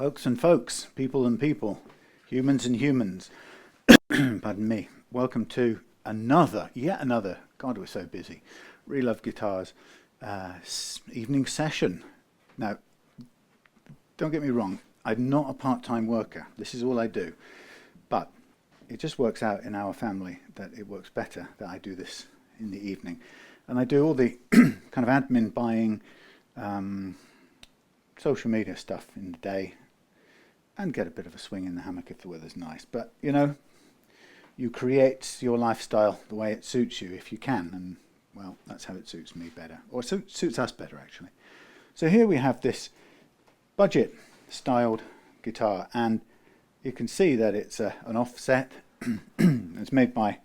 Folks and folks, people and people, humans and humans, pardon me. Welcome to yet another, God we're so busy, Reloved Guitars evening session. Now, don't get me wrong, I'm not a part-time worker, this is all I do, but it just works out in our family that it works better that I do this in the evening. And I do all the kind of admin buying, social media stuff in the day, and get a bit of a swing in the hammock if the weather's nice. But, you know, you create your lifestyle the way it suits you if you can, and, well, that's how it suits me better, or suits us better, actually. So here we have this budget-styled guitar, and you can see that it's an offset. It's made by,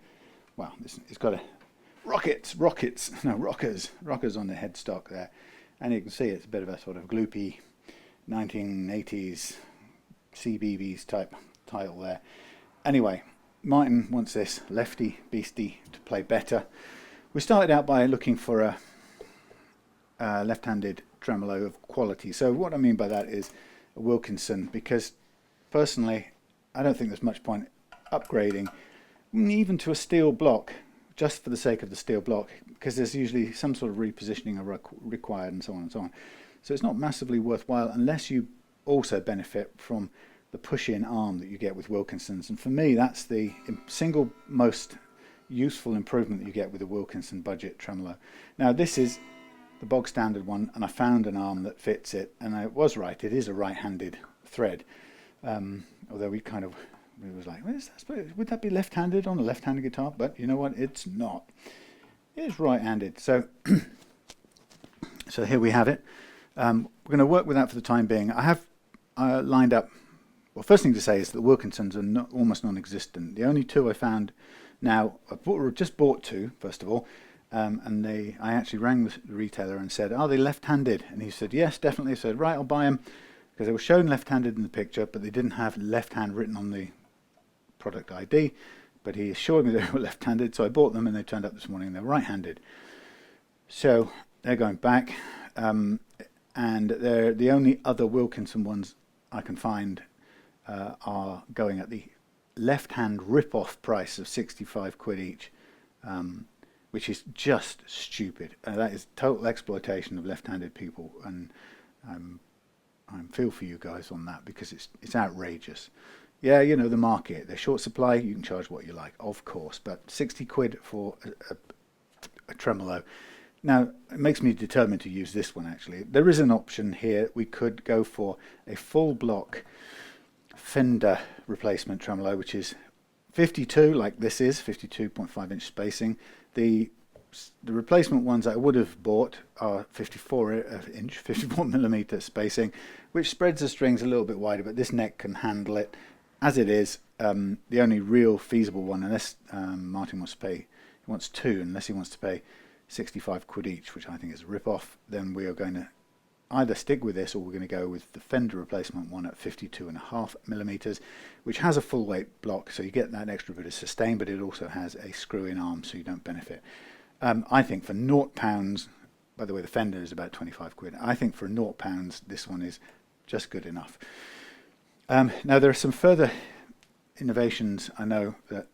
well, it's got rockers on the headstock there, and you can see it's a bit of a sort of gloopy 1980s CBeebies type title there. Anyway, Martin wants this lefty beastie to play better. We started out by looking for a left-handed tremolo of quality. So what I mean by that is a Wilkinson, because personally I don't think there's much point upgrading even to a steel block just for the sake of the steel block, because there's usually some sort of repositioning required and so on and so on. So it's not massively worthwhile unless you also benefit from the push-in arm that you get with Wilkinsons. And for me, that's the single most useful improvement that you get with a Wilkinson budget tremolo. Now, this is the bog standard one, and I found an arm that fits it, and I was right, it is a right-handed thread. Although we was like, would that be left-handed on a left-handed guitar? But you know what, it's not. It's right-handed. So, so here we have it. We're going to work with that for the time being. I have lined up, well, first thing to say is that the Wilkinsons are almost non-existent. The only two I found now, I just bought two, first of all, and I actually rang the retailer and said, are they left-handed? And he said, yes, definitely. I said, right, I'll buy them, because they were shown left-handed in the picture, but they didn't have left hand written on the product ID, but he assured me they were left-handed, so I bought them, and they turned up this morning, and they're right-handed. So they're going back, and they're the only other Wilkinson ones I can find are going at the left-hand rip-off price of 65 quid each, which is just stupid. That is total exploitation of left-handed people, and I feel for you guys on that, because it's outrageous. Yeah, you know, the market, they're short supply, you can charge what you like, of course, but 60 quid for a tremolo. Now, it makes me determined to use this one, actually. There is an option here. We could go for a full block Fender replacement tremolo, which is 52, like this is, 52.5 inch spacing. The replacement ones that I would have bought are 54 inch, 54 millimeter spacing, which spreads the strings a little bit wider, but this neck can handle it. As it is, the only real feasible one, unless Martin wants to pay, he wants two, unless he wants to pay 65 quid each, which I think is a rip-off, then we are going to either stick with this, or we're going to go with the Fender replacement one at 52.5 millimeters, which has a full weight block, so you get that extra bit of sustain, but it also has a screw-in arm, so you don't benefit. I think for £0, by the way, the Fender is about 25 quid. I think for £0, this one is just good enough. Now, there are some further innovations I know that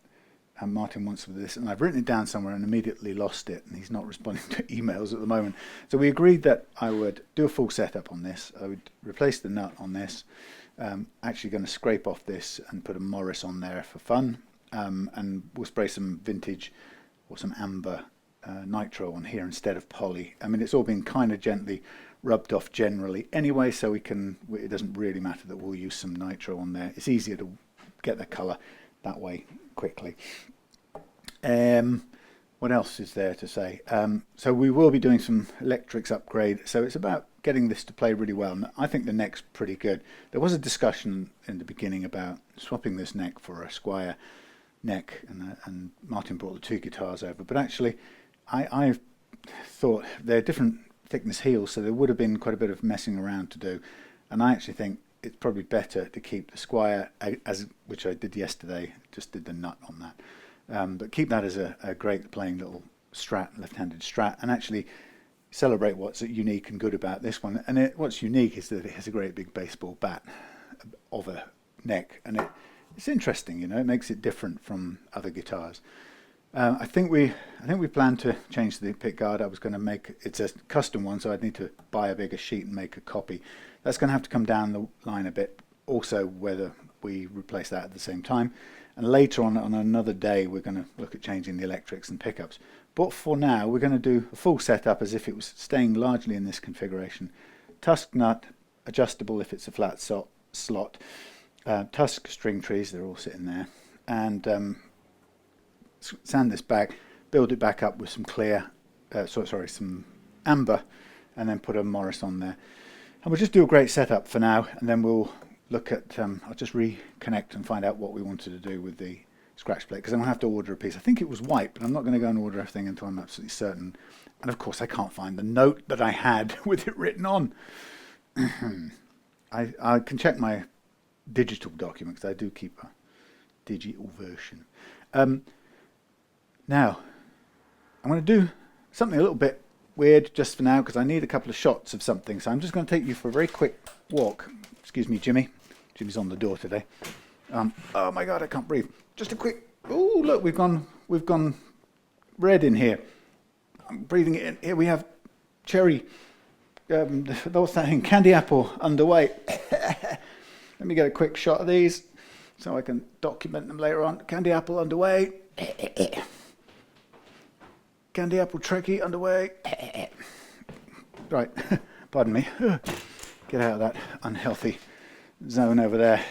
Martin wants with this, and I've written it down somewhere and immediately lost it, and he's not responding to emails at the moment. So we agreed that I would do a full setup on this. I would replace the nut on this. Actually going to scrape off this and put a Maurice on there for fun, and we'll spray some vintage or some amber nitro on here instead of poly. I mean, it's all been kind of gently rubbed off generally anyway, so it doesn't really matter that we'll use some nitro on there. It's easier to get the colour that way quickly. What else is there to say? So we will be doing some electrics upgrade, so it's about getting this to play really well, and I think the neck's pretty good. There was a discussion in the beginning about swapping this neck for a Squire neck, and Martin brought the two guitars over, but actually I thought they're different thickness heels, so there would have been quite a bit of messing around to do, and I actually think it's probably better to keep the Squire, which I did yesterday, just did the nut on that, but keep that as a great playing little Strat, left-handed Strat, and actually celebrate what's unique and good about this one. And what's unique is that it has a great big baseball bat. of a neck, and it's interesting, you know. It makes it different from other guitars. I think we plan to change the pickguard. I was going to make it's a custom one, so I'd need to buy a bigger sheet and make a copy. That's going to have to come down the line a bit. Also, whether we replace that at the same time, and later on another day we're going to look at changing the electrics and pickups. But for now, we're going to do a full setup as if it was staying largely in this configuration. Tusq nut, adjustable if it's a flat slot. Tusq string trees, they're all sitting there, and sand this back, build it back up with some clear, some amber, and then put a Maurice on there. And we'll just do a great setup for now, and then we'll look at, I'll just reconnect and find out what we wanted to do with the scratch plate, because I'm going to have to order a piece. I think it was white, but I'm not going to go and order everything until I'm absolutely certain. And of course I can't find the note that I had with it written on. I can check my digital document, because I do keep a digital version. Now, I'm going to do something a little bit weird just for now, because I need a couple of shots of something. So I'm just going to take you for a very quick walk. Excuse me, Jimmy. Jimmy's on the door today. Oh my God, I can't breathe. Just a quick. Oh, look, we've gone red in here. I'm breathing it in. Here we have cherry. What's that thing? Candy apple underway. Let me get a quick shot of these so I can document them later on. Candy apple underway. Candy apple trekkie underway. Right, pardon me. Get out of that unhealthy zone over there.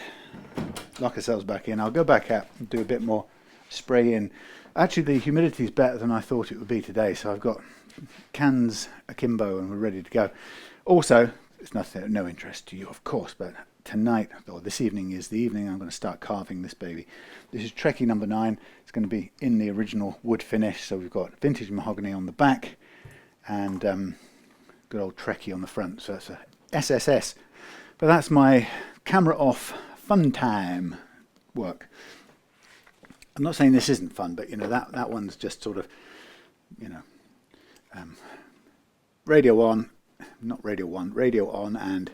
Lock ourselves back in. I'll go back out and do a bit more spray in. Actually, the humidity is better than I thought it would be today, so I've got cans akimbo and we're ready to go. Also, it's nothing, no interest to you, of course, but tonight, or this evening is the evening I'm going to start carving this baby. This is Trekkie number 9. It's going to be in the original wood finish, so we've got vintage mahogany on the back and good old Trekkie on the front, so it's a SSS. But that's my camera off fun time work. I'm not saying this isn't fun, but you know, that one's just sort of, you know, radio on, not radio one, radio on, and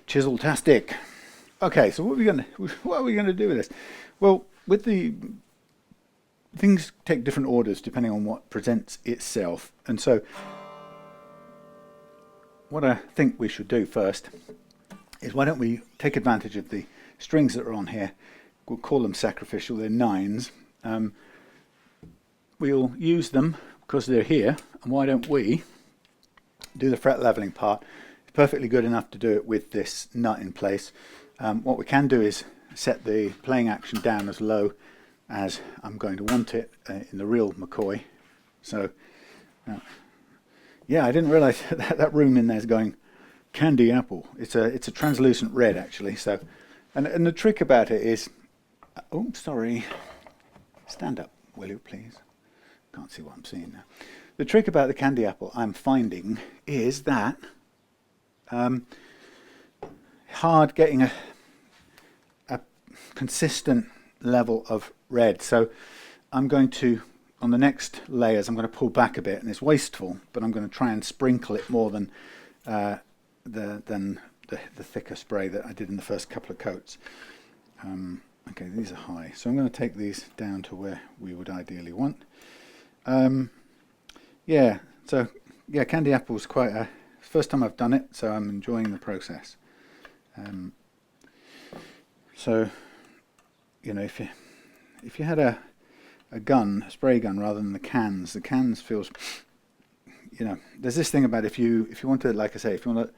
chisel-tastic. Okay, so what are we gonna do with this? Well, with the things take different orders depending on what presents itself, and so what I think we should do first is, why don't we take advantage of the strings that are on here. We'll call them sacrificial, they're 9s. We'll use them because they're here, and why don't we do the fret leveling part. It's perfectly good enough to do it with this nut in place. What we can do is set the playing action down as low as I'm going to want it in the real McCoy. So yeah, I didn't realize that room in there is going candy apple. It's a translucent red actually. So and the trick about it is, oh sorry, stand up will you please? Can't see what I'm seeing now. The trick about the candy apple I'm finding is that hard getting a consistent level of red. So I'm going to, on the next layers, I'm going to pull back a bit, and it's wasteful, but I'm going to try and sprinkle it more than the thicker spray that I did in the first couple of coats. Okay, these are high, so I'm going to take these down to where we would ideally want. Yeah, so yeah, candy apple's quite a first time I've done it, so I'm enjoying the process. So you know, if you had a gun, a spray gun, rather than the cans feels, you know, there's this thing about if you want to, like I say, if you want to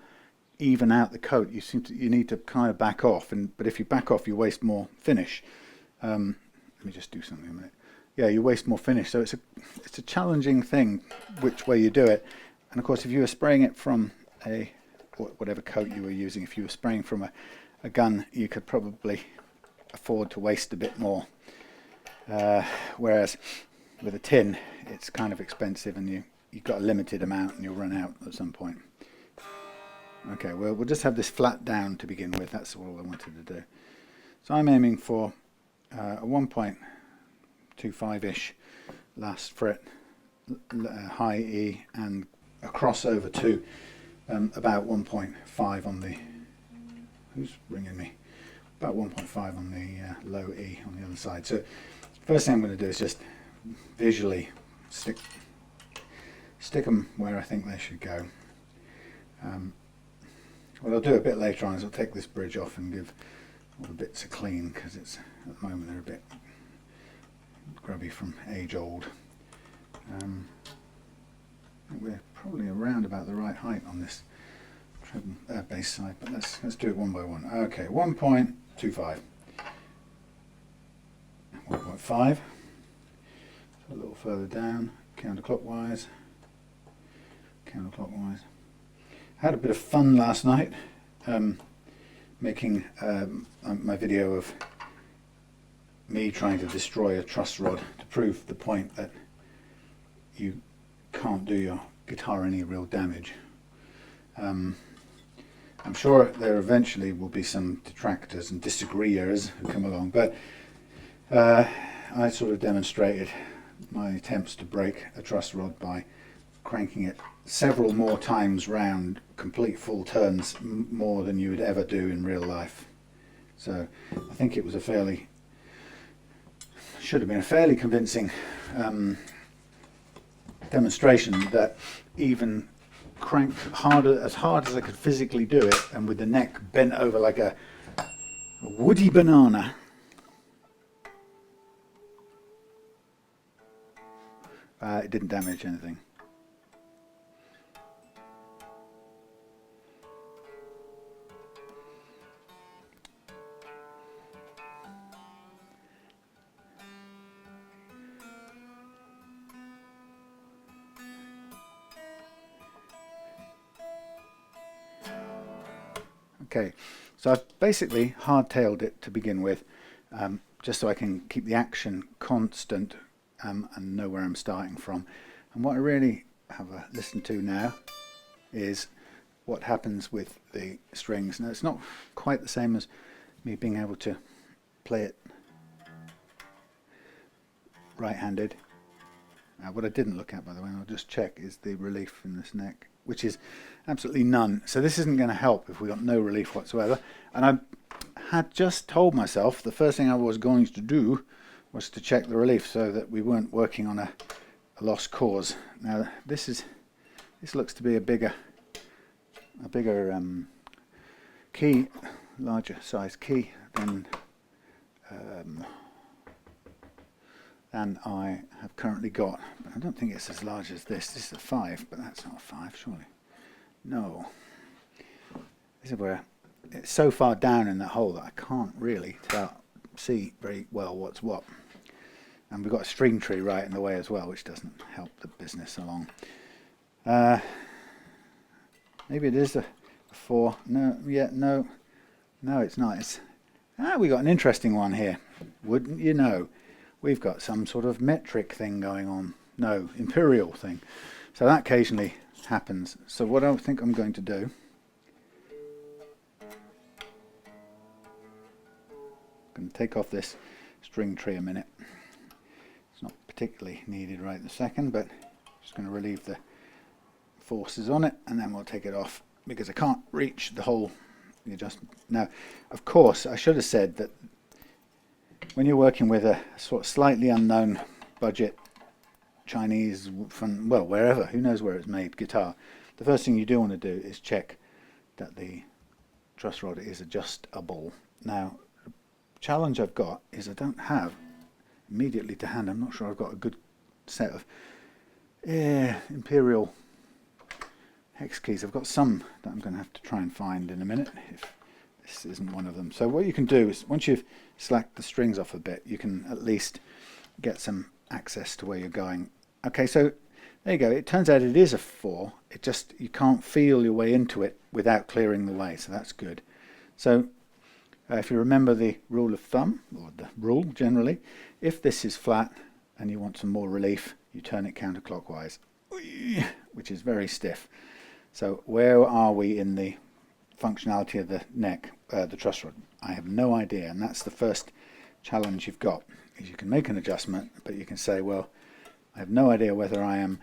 even out the coat, you need to kind of back off, but if you back off, you waste more finish. Let me just do something a minute. Yeah, you waste more finish, so it's a challenging thing which way you do it. And of course, if you were spraying it from whatever coat you were using, if you were spraying from a gun, you could probably afford to waste a bit more. Whereas with a tin, it's kind of expensive, and you've got a limited amount, and you'll run out at some point. Okay, well, we'll just have this flat down to begin with. That's all I wanted to do. So I'm aiming for a 1.25-ish last fret, high E, and a crossover to about 1.5 on the who's ringing me? About 1.5 on the low E on the other side. So first thing I'm going to do is just visually stick them where I think they should go. What I'll do a bit later on is I'll take this bridge off and give all the bits a clean, because it's at the moment they're a bit grubby from age old. We're probably around about the right height on this bass side, but let's do it one by one. Okay, 1.25, 1.5, a little further down, counterclockwise. Had a bit of fun last night making my video of me trying to destroy a truss rod to prove the point that you can't do your guitar any real damage. I'm sure there eventually will be some detractors and disagreeers who come along, but I sort of demonstrated my attempts to break a truss rod by cranking it several more times round, complete full turns, more than you would ever do in real life. So I think it was should have been a fairly convincing demonstration that even cranked as hard as I could physically do it, and with the neck bent over like a woody banana, it didn't damage anything. Okay, so I've basically hard-tailed it to begin with, just so I can keep the action constant and know where I'm starting from. And what I really have a listen to now is what happens with the strings. Now, it's not quite the same as me being able to play it right-handed. What I didn't look at, by the way, and I'll just check, is the relief in this neck, which is absolutely none. So this isn't going to help if we got no relief whatsoever. And I had just told myself the first thing I was going to do was to check the relief, so that we weren't working on a lost cause. Now this looks to be a bigger key, larger size key than I have currently got. But I don't think it's as large as this. This is a 5, but that's not a 5, surely. No. This is where it's so far down in that hole that I can't really see very well what's what. And we've got a string tree right in the way as well, which doesn't help the business along. Maybe it is a 4. No, it's not. We got an interesting one here. Wouldn't you know? We've got some sort of metric thing going on. No, imperial thing. So that occasionally happens. So what I think I'm going to do, I'm going to take off this string tree a minute. It's not particularly needed right this second, but just going to relieve the forces on it, and then we'll take it off because I can't reach the whole adjustment. Now, of course, I should have said that when you're working with a sort of slightly unknown budget Chinese, from, well, wherever, who knows where it's made, guitar, the first thing you do want to do is check that the truss rod is adjustable. Now, the challenge I've got is I don't have immediately to hand, I'm not sure I've got a good set of imperial hex keys. I've got some that I'm going to have to try and find in a minute if this isn't one of them. So what you can do is, once you've slacked the strings off a bit, you can at least get some access to where you're going. Okay, so there you go. It turns out it is a 4. It just, you can't feel your way into it without clearing the way, so that's good. So if you remember the rule of thumb, or the rule generally, if this is flat and you want some more relief, you turn it counterclockwise, which is very stiff. So where are we in the functionality of the neck, the truss rod? I have no idea, and that's the first challenge you've got, is you can make an adjustment, but you can say, well, I have no idea whether I am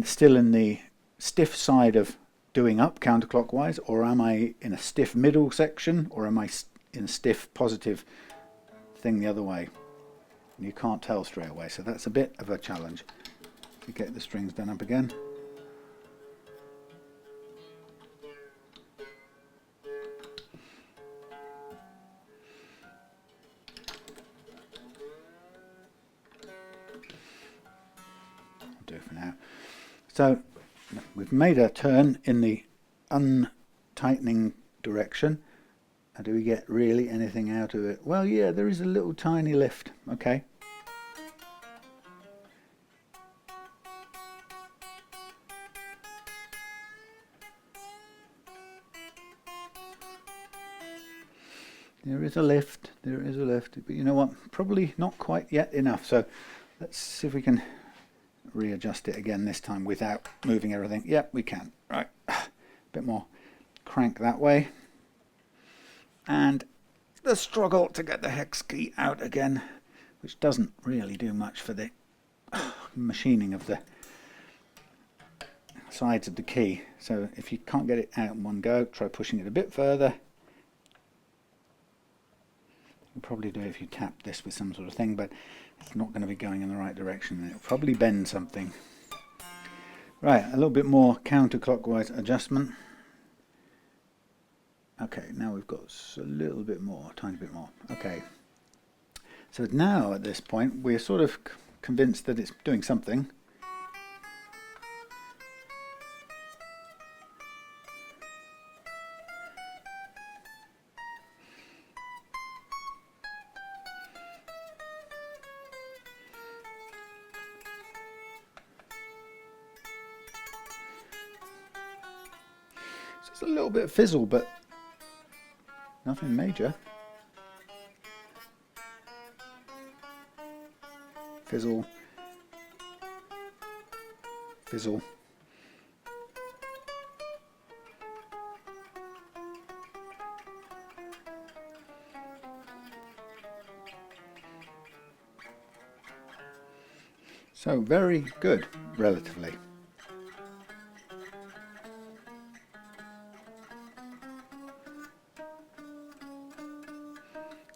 still in the stiff side of doing up counterclockwise, or am I in a stiff middle section, or am I in a stiff positive thing the other way? And you can't tell straight away, so that's a bit of a challenge to get the strings done up again. I'll do it for now. So we've made a turn in the untightening direction. And do we get really anything out of it? Well, yeah, there is a little tiny lift. Okay. There is a lift, but you know what? Probably not quite yet enough. So let's see if we can readjust it again this time without moving everything. Yep, we can. Right, a bit more crank that way. And the struggle to get the hex key out again, which doesn't really do much for the machining of the sides of the key. So if you can't get it out in one go, try pushing it a bit further. You'll probably do it if you tap this with some sort of thing, but it's not going to be going in the right direction. It'll probably bend something. Right, a little bit more counterclockwise adjustment. Okay, now we've got a little bit more, a tiny bit more. Okay, so now at this point we're sort of convinced that it's doing something. So it's a little bit of fizzle, but nothing major. Fizzle. Fizzle. So very good, relatively.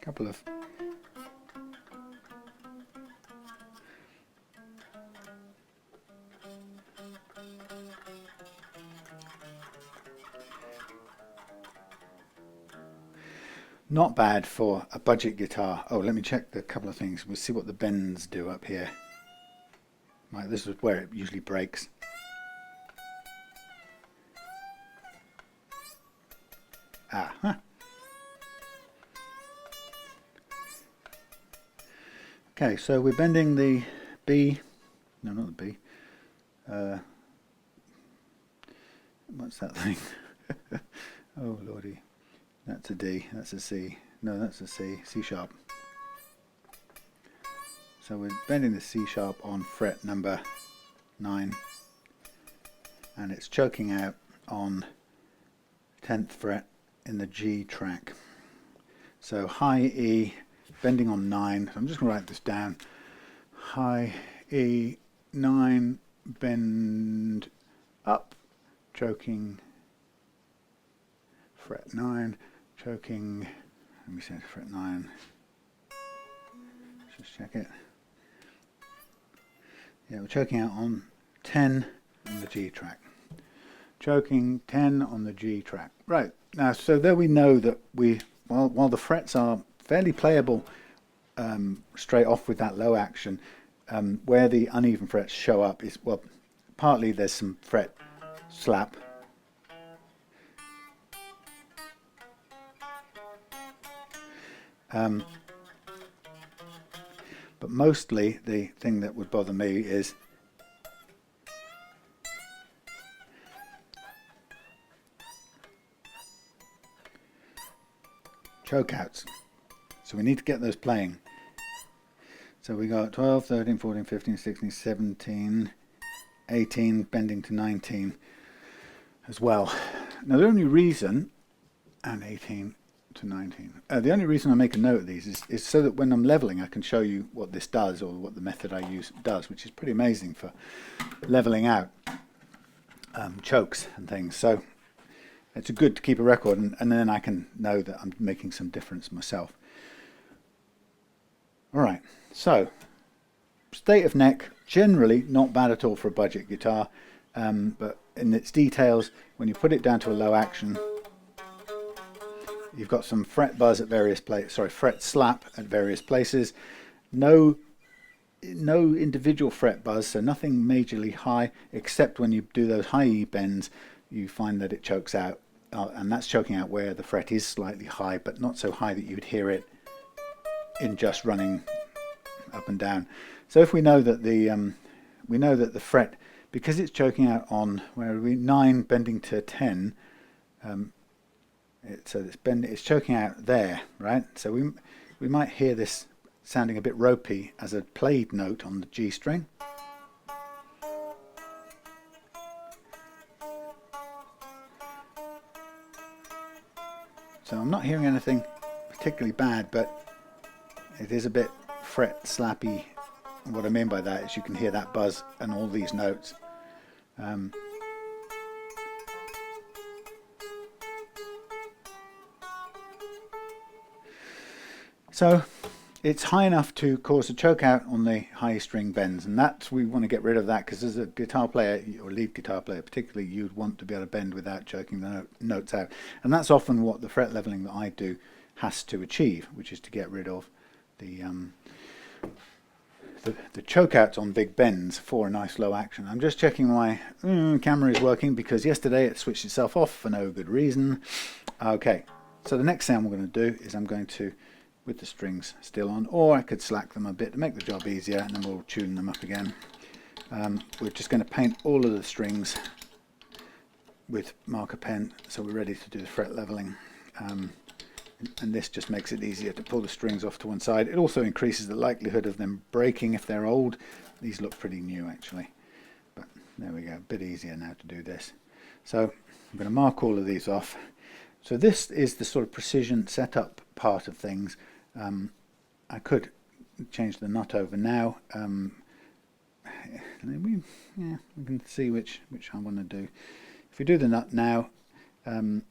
Couple of not bad for a budget guitar. Oh, let me check the couple of things. We'll see what the bends do up here. Right, this is where it usually breaks. Ah, huh. Okay, so we're bending the B, no, not the B, what's that thing? Oh lordy, that's a D, that's a C, no, that's a C, C sharp. So we're bending the C sharp on fret number 9, and it's choking out on 10th fret in the G track. So high E, bending on 9, so I'm just going to write this down. High E, 9, bend up, choking, fret 9, choking, let me say fret 9, just check it. Yeah, we're choking out on 10 on the G track. Choking 10 on the G track. Right, now so there we know that while the frets are fairly playable straight off with that low action, where the uneven frets show up is, well, partly there's some fret slap, but mostly the thing that would bother me is choke outs. So we need to get those playing. So we got 12, 13, 14, 15, 16, 17, 18, bending to 19 as well. Now the only reason, and 18 to 19, the only reason I make a note of these is so that when I'm leveling I can show you what this does, or what the method I use does, which is pretty amazing for leveling out. chokes and things. So it's good to keep a record, and then I can know that I'm making some difference myself. All right, so state of neck, generally not bad at all for a budget guitar, but in its details, when you put it down to a low action, you've got some fret buzz at various places, fret slap at various places. No individual fret buzz, so nothing majorly high, except when you do those high E bends, you find that it chokes out, and that's choking out where the fret is slightly high, but not so high that you'd hear it in just running up and down. So if we know that the fret, because it's choking out on, where are we, 9 bending to 10, it's choking out there, right? So we might hear this sounding a bit ropey as a played note on the G string. So I'm not hearing anything particularly bad, but it is a bit fret slappy. And what I mean by that is you can hear that buzz and all these notes. So it's high enough to cause a choke out on the high string bends, and we want to get rid of that, because as a guitar player, or lead guitar player particularly, you'd want to be able to bend without choking the notes out. And that's often what the fret leveling that I do has to achieve, which is to get rid of the choke outs on big bends for a nice low action. I'm just checking my camera is working, because yesterday it switched itself off for no good reason. Okay, so the next sound we're going to do is I'm going to, with the strings still on, or I could slack them a bit to make the job easier, and then we'll tune them up again. We're just going to paint all of the strings with marker pen, so we're ready to do the fret leveling. And this just makes it easier to pull the strings off to one side. It also increases the likelihood of them breaking if they're old. These look pretty new actually, but there we go, a bit easier now to do this. So I'm going to mark all of these off. So this is the sort of precision setup part of things. I could change the nut over now. We can see which I want to do. If we do the nut now, then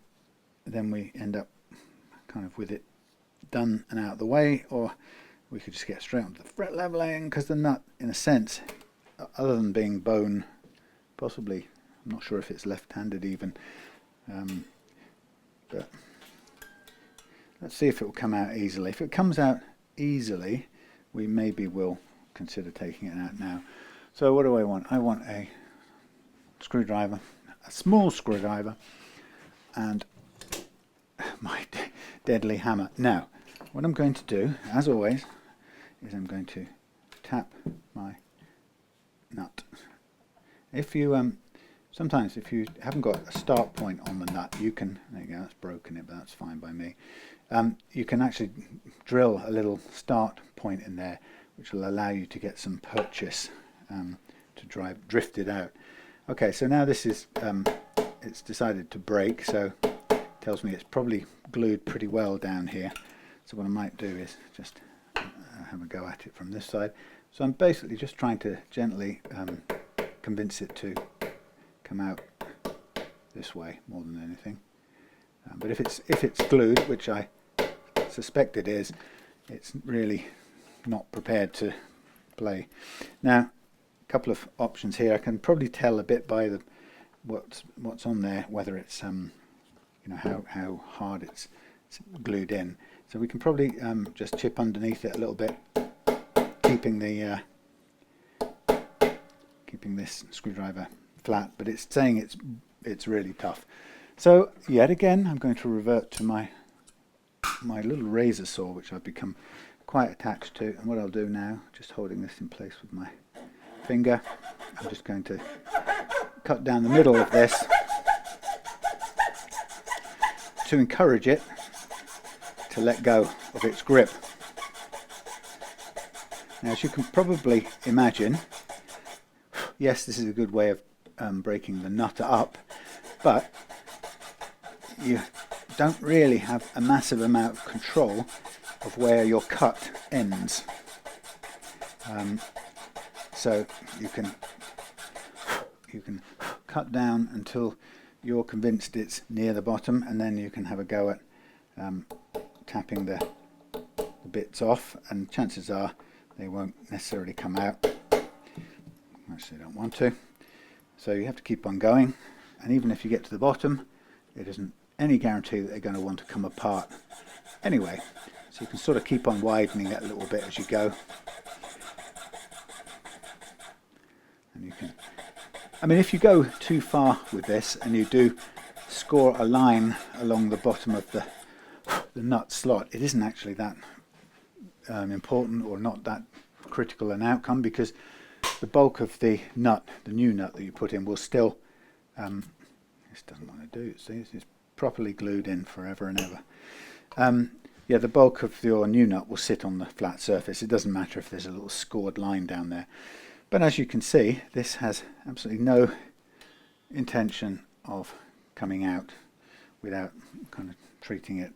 we end up kind of with it done and out of the way, or we could just get straight onto the fret leveling, because the nut, in a sense, other than being bone, possibly, I'm not sure if it's left-handed even, but let's see if it will come out easily. If it comes out easily, we maybe will consider taking it out now. So what do I want? I want a screwdriver, a small screwdriver, and my deadly hammer. Now, what I'm going to do, as always, is I'm going to tap my nut. If you sometimes if you haven't got a start point on the nut, you can, there you go, that's broken it, but that's fine by me. You can actually drill a little start point in there, which will allow you to get some purchase to drift it out. Okay, so now this is it's decided to break, so it tells me it's probably glued pretty well down here. So what I might do is just have a go at it from this side. So I'm basically just trying to gently convince it to come out this way more than anything. But if it's glued, which I suspect it is, it's really not prepared to play. Now, a couple of options here. I can probably tell a bit by the what's on there whether it's how hard it's glued in. So we can probably just chip underneath it a little bit, keeping this screwdriver flat, but it's saying it's really tough. So yet again, I'm going to revert to my little razor saw, which I've become quite attached to. And what I'll do now, just holding this in place with my finger, I'm just going to cut down the middle of this to encourage it to let go of its grip. Now, as you can probably imagine, yes, this is a good way of breaking the nut up, but you don't really have a massive amount of control of where your cut ends. So you can cut down until you're convinced it's near the bottom, and then you can have a go at tapping the bits off, and chances are they won't necessarily come out. Actually, don't want to. So you have to keep on going, and even if you get to the bottom, it isn't any guarantee that they're going to want to come apart anyway. So you can sort of keep on widening it a little bit as you go. And you can, I mean, if you go too far with this and you do score a line along the bottom of the nut slot, it isn't actually that important or not that critical an outcome, because the bulk of the nut, the new nut that you put in, will still, this doesn't want to do, see, it's properly glued in forever and ever. Yeah, the bulk of your new nut will sit on the flat surface. It doesn't matter if there's a little scored line down there. But as you can see, this has absolutely no intention of coming out without kind of treating it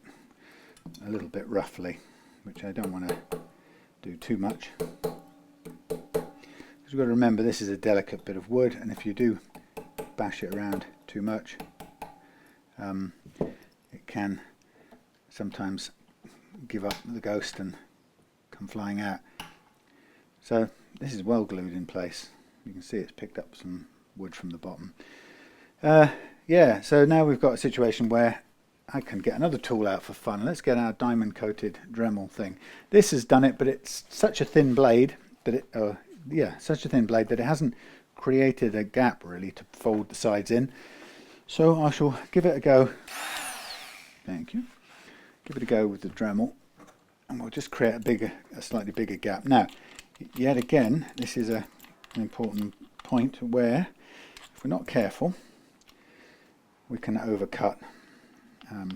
a little bit roughly, which I don't want to do too much. Because you've got to remember, this is a delicate bit of wood, and if you do bash it around too much, it can sometimes give up the ghost and come flying out. So this is well glued in place. You can see it's picked up some wood from the bottom. Yeah, so now we've got a situation where I can get another tool out for fun. Let's get our diamond coated Dremel thing. This has done it, but it's such a thin blade that such a thin blade that it hasn't created a gap really to fold the sides in. So I shall give it a go. Thank you. Give it a go with the Dremel, and we'll just create a slightly bigger gap. Now, yet again, this is an important point where, if we're not careful, we can overcut.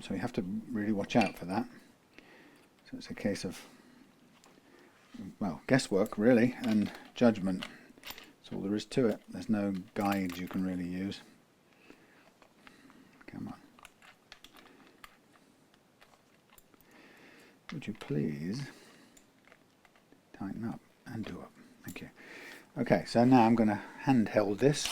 So we have to really watch out for that. So it's a case of, well, guesswork really, and judgment. That's all there is to it. There's no guides you can really use. Come on. Would you please tighten up and do up? Thank you. Okay, so now I'm going to handheld this.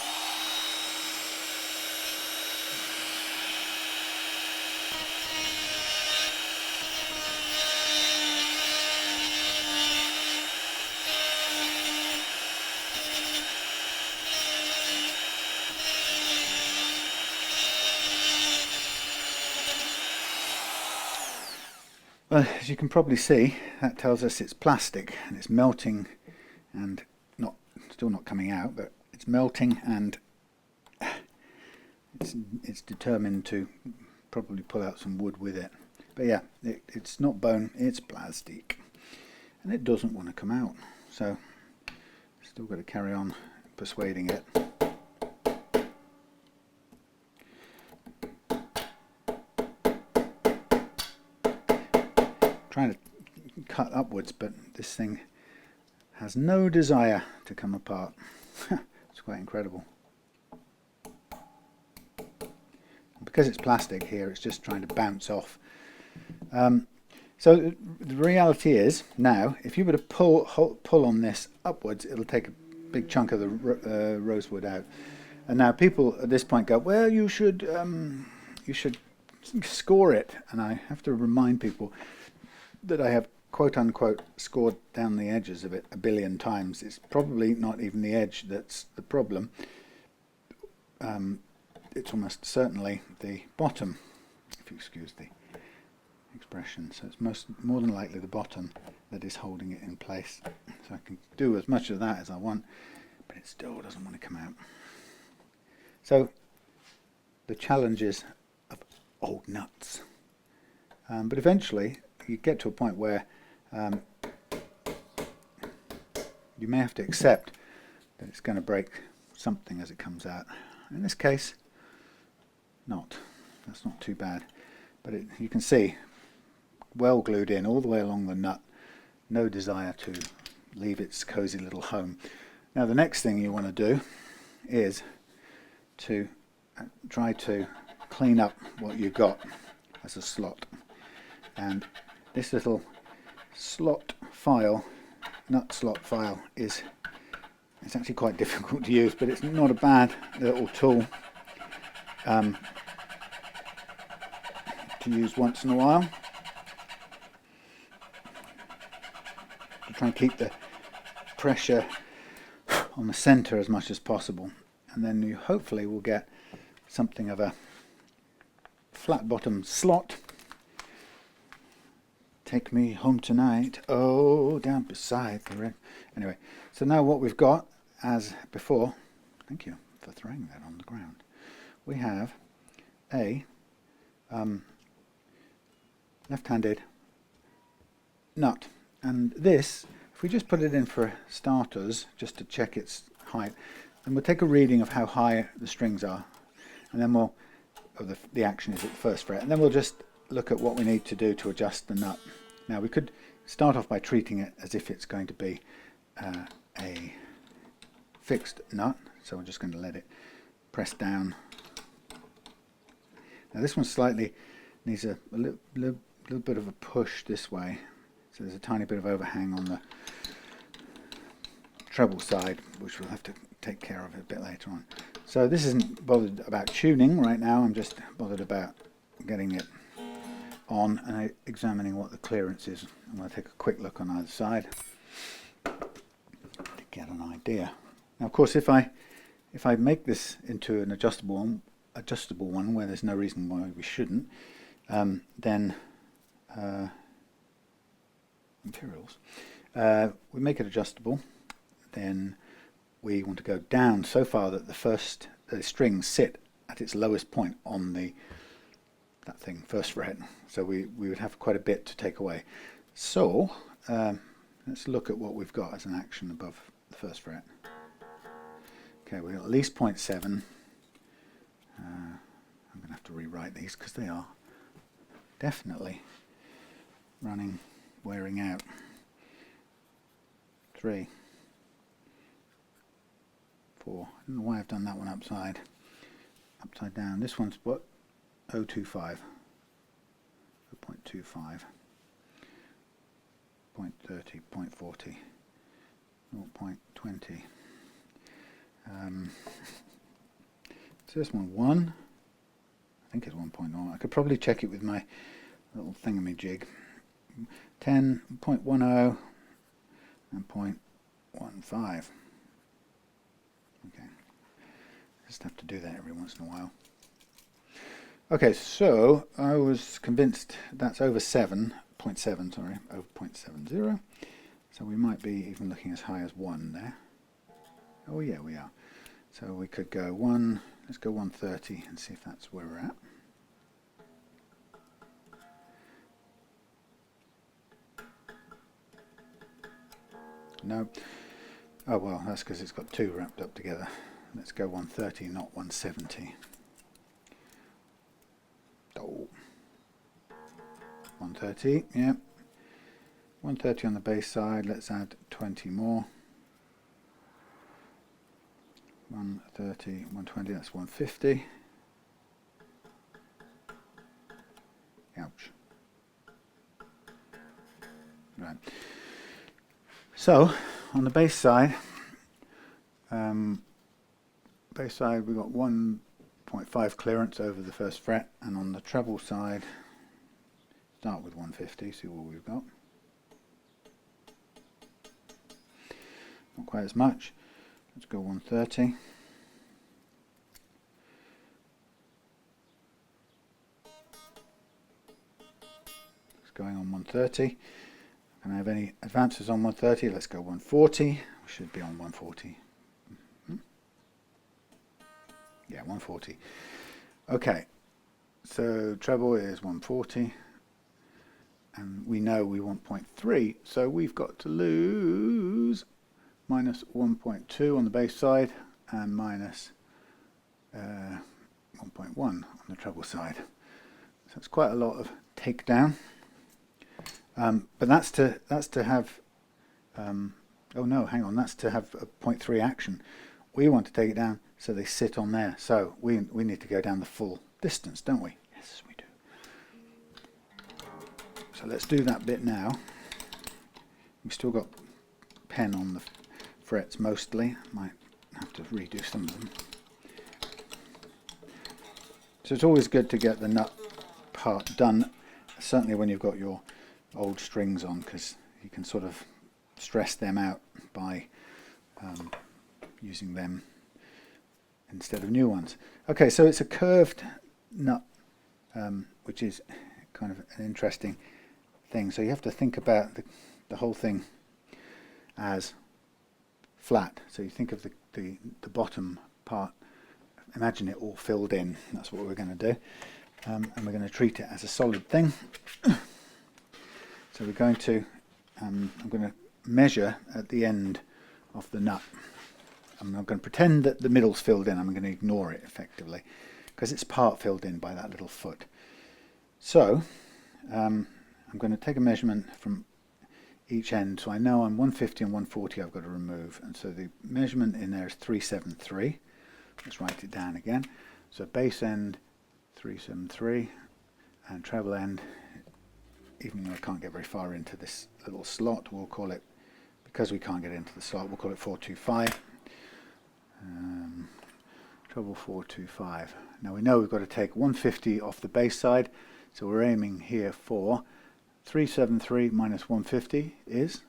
Well, as you can probably see, that tells us it's plastic and it's melting and still not coming out, but it's melting, and it's determined to probably pull out some wood with it. But yeah, it's not bone, it's plastic, and it doesn't want to come out. So still got to carry on persuading it. Trying to cut upwards, but this thing has no desire to come apart. It's quite incredible. Because it's plastic here, it's just trying to bounce off. So the reality is, now, if you were to pull on this upwards, it'll take a big chunk of the rosewood out. And now people at this point go, well, you should score it. And I have to remind people that I have quote-unquote scored down the edges of it a billion times. It's probably not even the edge that's the problem. It's almost certainly the bottom, if you excuse the expression. So it's more than likely the bottom that is holding it in place. So I can do as much of that as I want, but it still doesn't want to come out. So the challenges of old nuts. But eventually you get to a point where you may have to accept that it's going to break something as it comes out. In this case, not. That's not too bad. But you can see, well glued in all the way along the nut. No desire to leave its cozy little home. Now the next thing you want to do is to try to clean up what you've got as a slot. And this little slot file, nut slot file, is It's actually quite difficult to use, but it's not a bad little tool to use once in a while to try and keep the pressure on the center as much as possible, and then you hopefully will get something of a flat bottom slot. Take me home tonight, oh, down beside the river. Anyway, so now what we've got, as before, thank you for throwing that on the ground, we have a left-handed nut, and this, if we just put it in for starters, just to check its height, and we'll take a reading of how high the strings are, and then we'll, the action is at the first fret, and then we'll just look at what we need to do to adjust the nut. Now we could start off by treating it as if it's going to be a fixed nut, so we're just going to let it press down. Now this one slightly needs a little bit of a push this way, so there's a tiny bit of overhang on the treble side, which we'll have to take care of a bit later on. So this isn't bothered about tuning right now, I'm just bothered about getting it on and examining what the clearance is. I'm going to take a quick look on either side to get an idea. Now of course if I make this into an adjustable one where there's no reason why we shouldn't, then materials, we make it adjustable, then we want to go down so far that the strings sit at its lowest point on the first fret, so we would have quite a bit to take away. So let's look at what we've got as an action above the first fret. Okay, we've got at least 0.7. I'm going to have to rewrite these because they are definitely wearing out. 3, 4. I don't know why I've done that one upside down. This one's what? 0.25, 0.25, 0.30, 0.40, 0.20. So this one 1. I think it's 1.0. I could probably check it with my little thingamajig. 10, 0.10, and 0.15. Okay, just have to do that every once in a while. Okay, so I was convinced that's over 7.7, sorry, over 0.70. So we might be even looking as high as 1 there. Oh yeah, we are. So we could go 1, let's go 130 and see if that's where we're at. No. Oh well, that's because it's got 2 wrapped up together. Let's go 130, not 170. Oh. 130, yeah. 130 on the bass side, let's add 20 more. 130, 120, that's 150. Ouch. Right. So, on the bass side we've got 1.5 clearance over the first fret, and on the treble side, start with 150, see what we've got. Not quite as much. Let's go 130. It's going on 130. Can I have any advances on 130? Let's go 140. We should be on 140. Yeah, 140. Okay, so treble is 140, and we know we want 0.3, so we've got to lose minus 1.2 on the bass side and minus 1.1 on the treble side. So it's quite a lot of takedown. But that's to have. Oh no, hang on. That's to have a 0.3 action. We want to take it down so they sit on there. So we need to go down the full distance, don't we? Yes, we do. So let's do that bit now. We've still got pen on the frets mostly. Might have to redo some of them. So it's always good to get the nut part done, certainly when you've got your old strings on, because you can sort of stress them out by using them instead of new ones. Okay, so it's a curved nut, which is kind of an interesting thing. So you have to think about the whole thing as flat. So you think of the bottom part, imagine it all filled in. That's what we're going to do, and we're going to treat it as a solid thing. So we're going to I'm going to measure at the end of the nut. I'm not going to pretend that the middle's filled in. I'm going to ignore it effectively because it's part filled in by that little foot. So I'm going to take a measurement from each end. So I know I'm 150 and 140 I've got to remove. And so the measurement in there is 373. Let's write it down again. So base end 373 and treble end, even though I can't get very far into this little slot, we'll call it, because we can't get into the slot, we'll call it 425. Treble 425. Now we know we've got to take 150 off the base side, so we're aiming here for 373 minus 150 is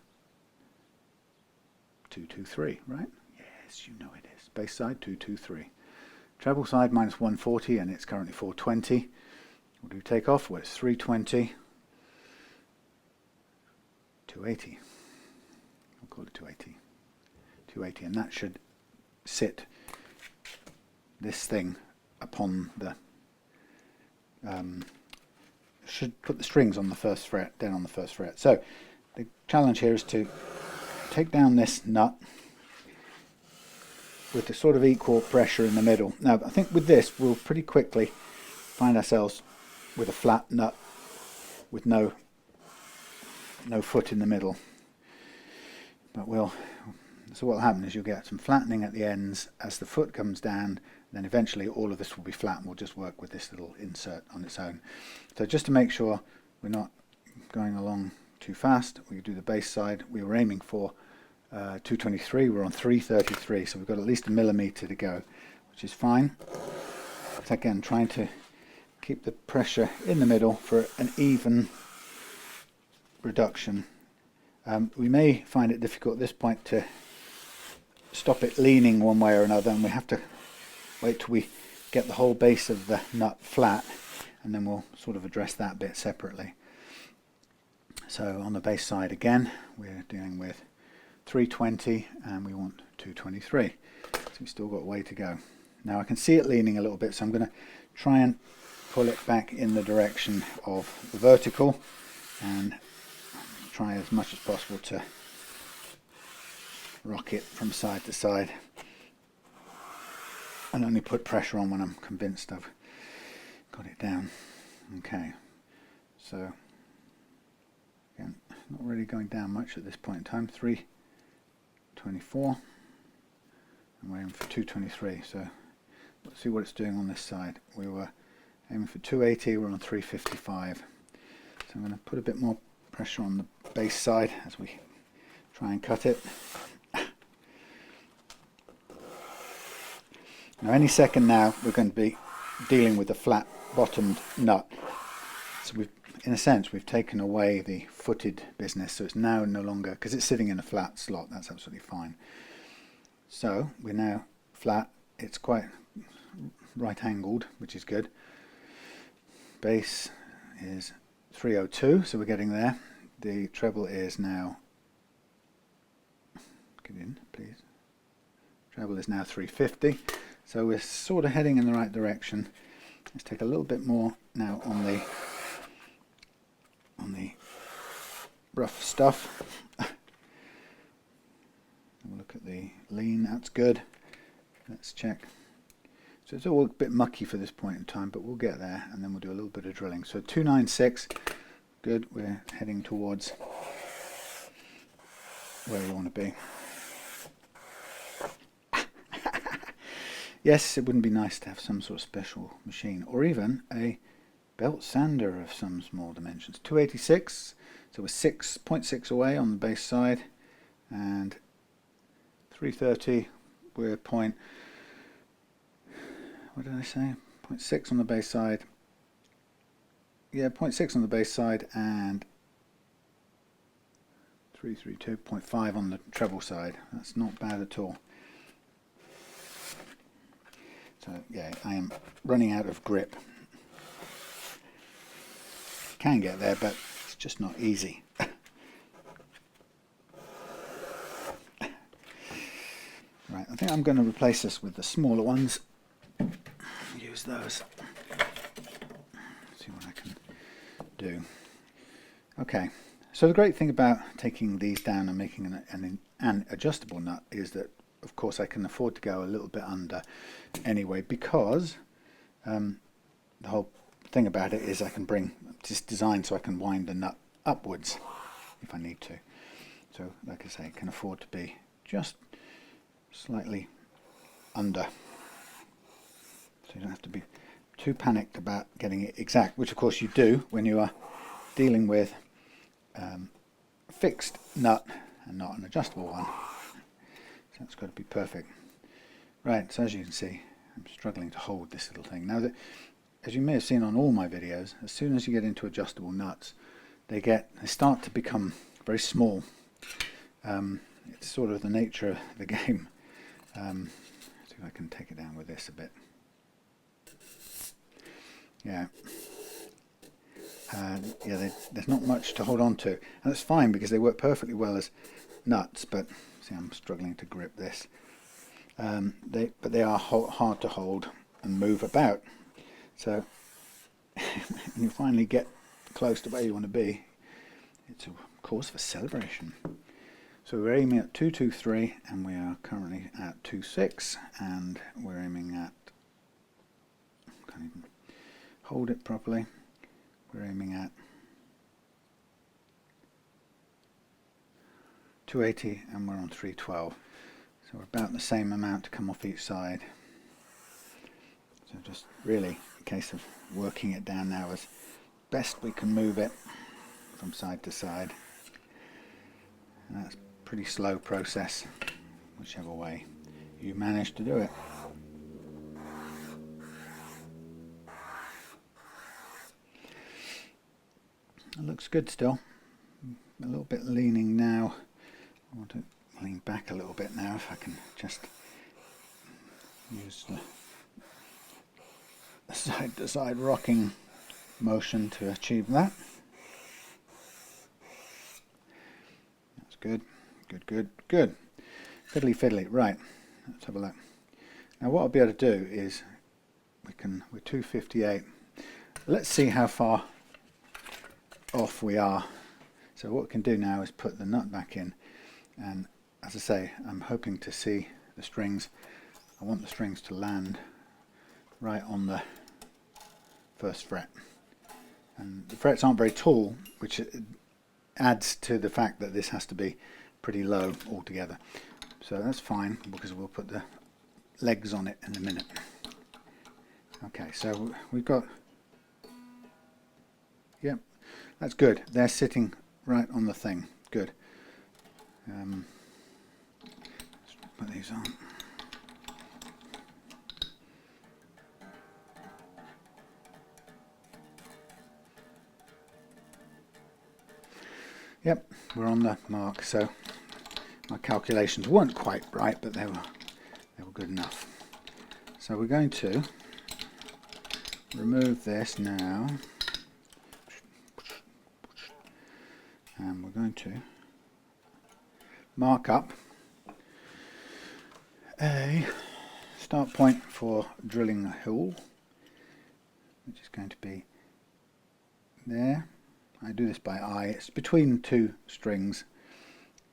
223, right? Yes, you know it is. Base side 223. Treble side minus 140, and it's currently 420. What do we take off? Well, it's 320. 280. We'll call it 280. 280, and that should sit this thing upon the should put the strings on the first fret, down on the first fret. So the challenge here is to take down this nut with the sort of equal pressure in the middle. Now I think with this we'll pretty quickly find ourselves with a flat nut with no foot in the middle. But so what will happen is you'll get some flattening at the ends as the foot comes down, then eventually all of this will be flat and we'll just work with this little insert on its own. So just to make sure we're not going along too fast, we do the base side. We were aiming for 223, we're on 333, so we've got at least a millimetre to go, which is fine. So again, trying to keep the pressure in the middle for an even reduction. We may find it difficult at this point to stop it leaning one way or another, and we have to wait till we get the whole base of the nut flat, and then we'll sort of address that bit separately. So on the base side again, we're dealing with 320 and we want 223. So we've still got a way to go. Now I can see it leaning a little bit, so I'm going to try and pull it back in the direction of the vertical and try as much as possible to rock it from side to side, and only put pressure on when I'm convinced I've got it down. Okay, so again, not really going down much at this point in time. 324, and we're aiming for 223. So let's see what it's doing on this side. We were aiming for 280, we're on 355. So I'm going to put a bit more pressure on the base side as we try and cut it. Now any second now we're going to be dealing with a flat bottomed nut. So we've, in a sense, we've taken away the footed business, so it's now no longer, because it's sitting in a flat slot, that's absolutely fine. So we're now flat, it's quite right angled, which is good. Bass is 302, so we're getting there. The treble is now, get in please, treble is now 350, so we're sort of heading in the right direction. Let's take a little bit more now on the rough stuff. Have a look at the lean, that's good. Let's check. So it's all a bit mucky for this point in time, but we'll get there, and then we'll do a little bit of drilling. So 296, good, we're heading towards where we want to be. Yes, it wouldn't be nice to have some sort of special machine, or even a belt sander of some small dimensions. 286, so we're 6.6 away on the base side, and 330, we're point, what did I say? 0.6 on the base side. Yeah, 0.6 on the base side and 332.5 on the treble side. That's not bad at all. So yeah, I am running out of grip. Can get there, but it's just not easy. Right, I think I'm going to replace this with the smaller ones. Use those. See what I can do. Okay, so the great thing about taking these down and making an adjustable nut is that, of course, I can afford to go a little bit under anyway, because the whole thing about it is I can bring this design so I can wind the nut upwards if I need to. So, like I say, I can afford to be just slightly under, so you don't have to be too panicked about getting it exact, which of course you do when you are dealing with a fixed nut and not an adjustable one. So it's got to be perfect. Right, so as you can see, I'm struggling to hold this little thing. Now, as you may have seen on all my videos, as soon as you get into adjustable nuts, they start to become very small. It's sort of the nature of the game. See if I can take it down with this a bit. Yeah. Yeah, there's not much to hold on to, and that's fine because they work perfectly well as nuts. But see, I'm struggling to grip this. But they are hard to hold and move about. So when you finally get close to where you want to be, it's a cause for celebration. So we're aiming at 223, and we are currently at 26, and we're aiming at, can't even hold it properly, we're aiming at 280, and we're on 312. So we're about the same amount to come off each side. So just really a case of working it down now as best we can move it from side to side. And that's pretty slow process, whichever way you manage to do it. It looks good still. A little bit leaning now. I want to lean back a little bit now if I can just use the side to side rocking motion to achieve that. That's good. Good. Fiddly fiddly. Right, let's have a look. Now what I'll be able to do is we're 258. Let's see how far off we are. So what we can do now is put the nut back in, and as I say, I'm hoping to see the strings. I want the strings to land right on the first fret, and the frets aren't very tall, which adds to the fact that this has to be pretty low altogether. So that's fine because we'll put the legs on it in a minute. Okay, so we've got, yep, that's good. They're sitting right on the thing. Good. Let's put these on. Yep, we're on the mark. So my calculations weren't quite right, but they were good enough. So we're going to remove this now, and we're going to mark up a start point for drilling a hole, which is going to be there. I do this by eye. It's between two strings,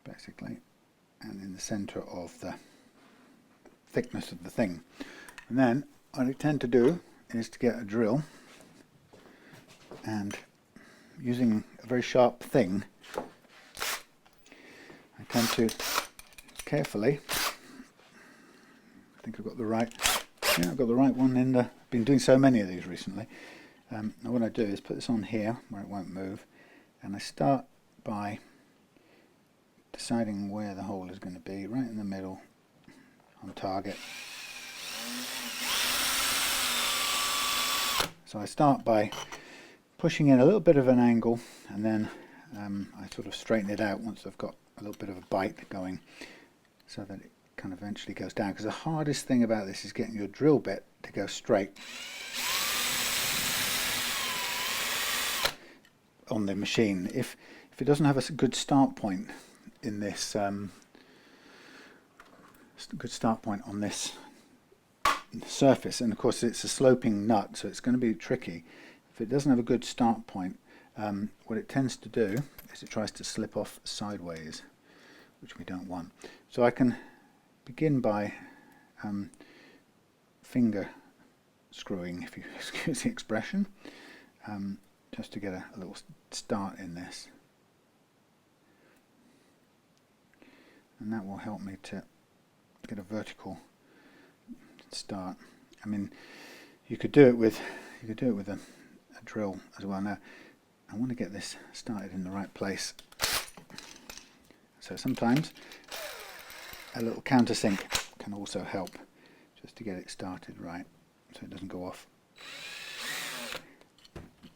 basically, and in the center of the thickness of the thing. And then what I tend to do is to get a drill, and using a very sharp thing, I tend to carefully, I think I've got the right, yeah, I've got the right one in the, I've been doing so many of these recently. And what I do is put this on here where it won't move, and I start by deciding where the hole is going to be, right in the middle, on target. So I start by pushing in a little bit of an angle, and then I sort of straighten it out once I've got a little bit of a bite going, so that it kind of eventually goes down. Because the hardest thing about this is getting your drill bit to go straight on the machine. If it doesn't have a good start point in this, good start point on this surface, and of course it's a sloping nut, so it's going to be tricky. If it doesn't have a good start point, what it tends to do is it tries to slip off sideways, which we don't want. So I can begin by finger screwing, if you excuse the expression, just to get a little start in this, and that will help me to get a vertical start. I mean, you could do it with a drill as well. Now I want to get this started in the right place, so sometimes a little countersink can also help, just to get it started right, so it doesn't go off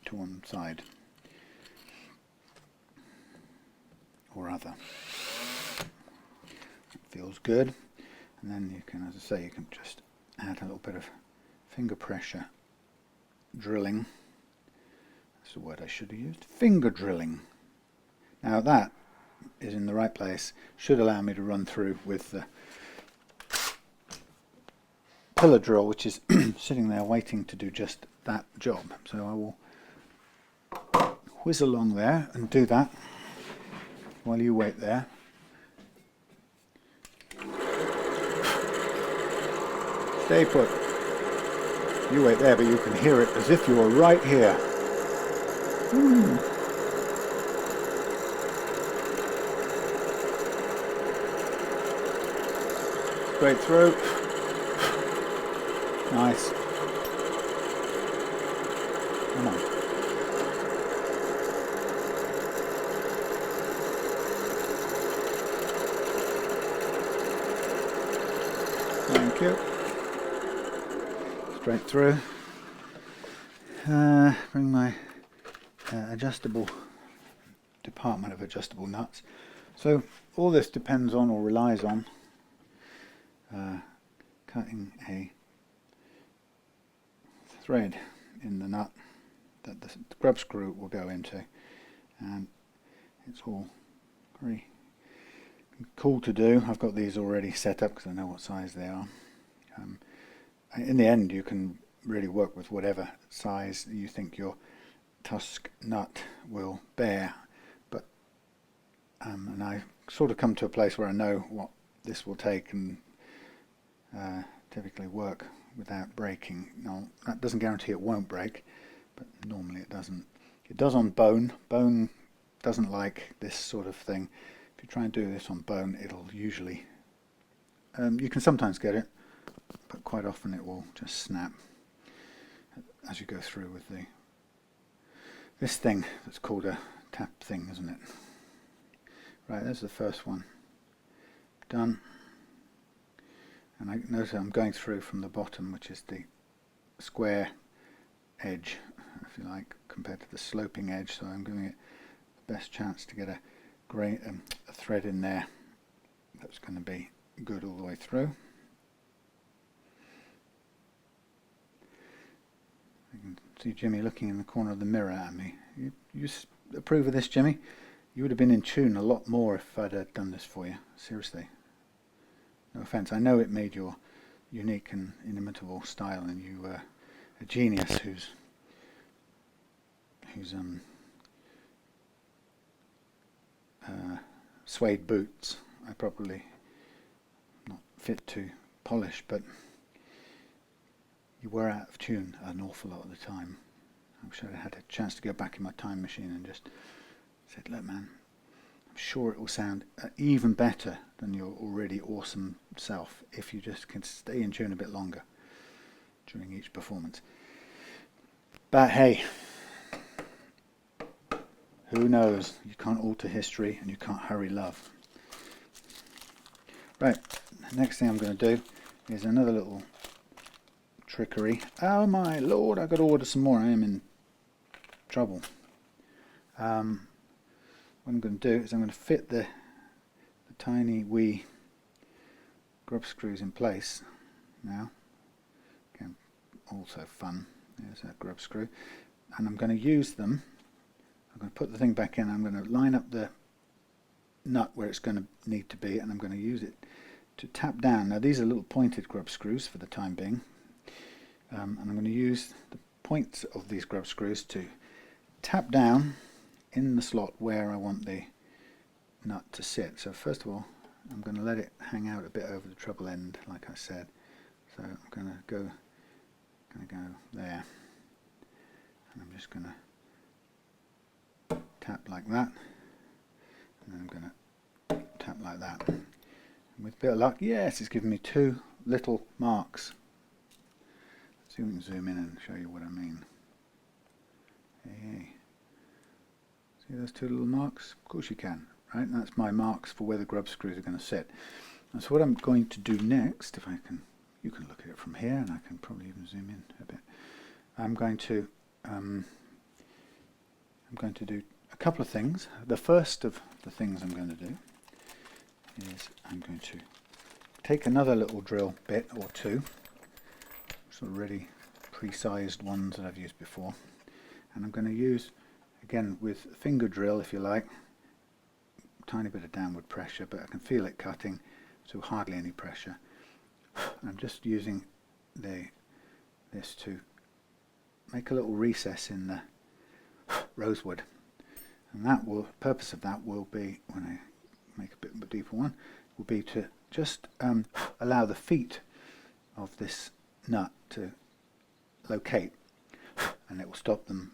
to one side or other. It feels good, and then you can, as I say, you can just add a little bit of finger pressure drilling. That's the word I should have used. Finger drilling. Now that is in the right place. Should allow me to run through with the pillar drill, which is sitting there waiting to do just that job. So I will whiz along there and do that while you wait there. Stay put. You wait there, but you can hear it as if you were right here. Straight through. Nice. Come on. Thank you. Straight through. Bring my adjustable department of adjustable nuts. So all this depends on, or relies on, cutting a thread in the nut that the grub screw will go into, and it's all very cool to do. I've got these already set up because I know what size they are. In the end, you can really work with whatever size you think your Tusq nut will bear, but and I sort of come to a place where I know what this will take, and typically work without breaking. Now that doesn't guarantee it won't break, but normally it doesn't. It does on bone. Bone doesn't like this sort of thing. If you try and do this on bone, it'll usually, you can sometimes get it, but quite often it will just snap as you go through with this thing that's called a tap thing, isn't it? Right, there's the first one done, and I notice I'm going through from the bottom, which is the square edge, if you like, compared to the sloping edge, so I'm giving it the best chance to get a thread in there that's going to be good all the way through. You can see Jimmy looking in the corner of the mirror at me. You approve of this, Jimmy? You would have been in tune a lot more if I'd done this for you. Seriously. No offence. I know it made your unique and inimitable style, and you were a genius who's suede boots I probably not fit to polish, but you were out of tune an awful lot of the time. I wish I'd had a chance to go back in my time machine and just said, look man, I'm sure it will sound even better than your already awesome self if you just can stay in tune a bit longer during each performance. But hey, who knows? You can't alter history and you can't hurry love. Right, the next thing I'm going to do Here's another little trickery. Oh my lord, I've got to order some more. I am in trouble. What I'm going to do is I'm going to fit the tiny wee grub screws in place now. Again, also fun. There's that grub screw. And I'm going to use them. I'm going to put the thing back in. I'm going to line up the nut where it's going to need to be, and I'm going to use it to tap down. Now these are little pointed grub screws for the time being. And I'm going to use the points of these grub screws to tap down in the slot where I want the nut to sit. So first of all, I'm going to let it hang out a bit over the treble end, like I said. So I'm going to go there, and I'm just going to tap like that, and then I'm going to tap like that. And with a bit of luck, yes, it's giving me two little marks. Let's see if we can zoom in and show you what I mean. Hey. See those two little marks? Of course you can, right? And that's my marks for where the grub screws are going to sit. And so what I'm going to do next, if I can, you can look at it from here, and I can probably even zoom in a bit. I'm going to do a couple of things. The first of the things I'm going to do is I'm going to take another little drill bit or two, sort of really pre-sized ones that I've used before, and I'm going to use, again with a finger drill if you like, tiny bit of downward pressure, but I can feel it cutting, so hardly any pressure. I'm just using this to make a little recess in the rosewood, and that will, purpose of that will be, when I make a bit of a deeper one, will be to just allow the feet of this nut to locate, and it will stop them,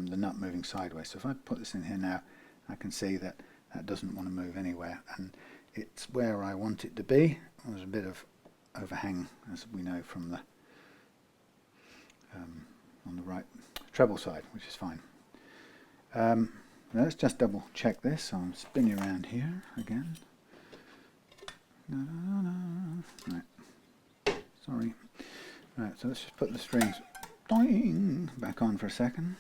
the nut moving sideways. So if I put this in here now, I can see that that doesn't want to move anywhere, and it's where I want it to be. There's a bit of overhang, as we know, from the on the right treble side, which is fine. Let's just double check this. So I'm spinning around here again. Right. Sorry. Right. So let's just put the strings doing back on for a second.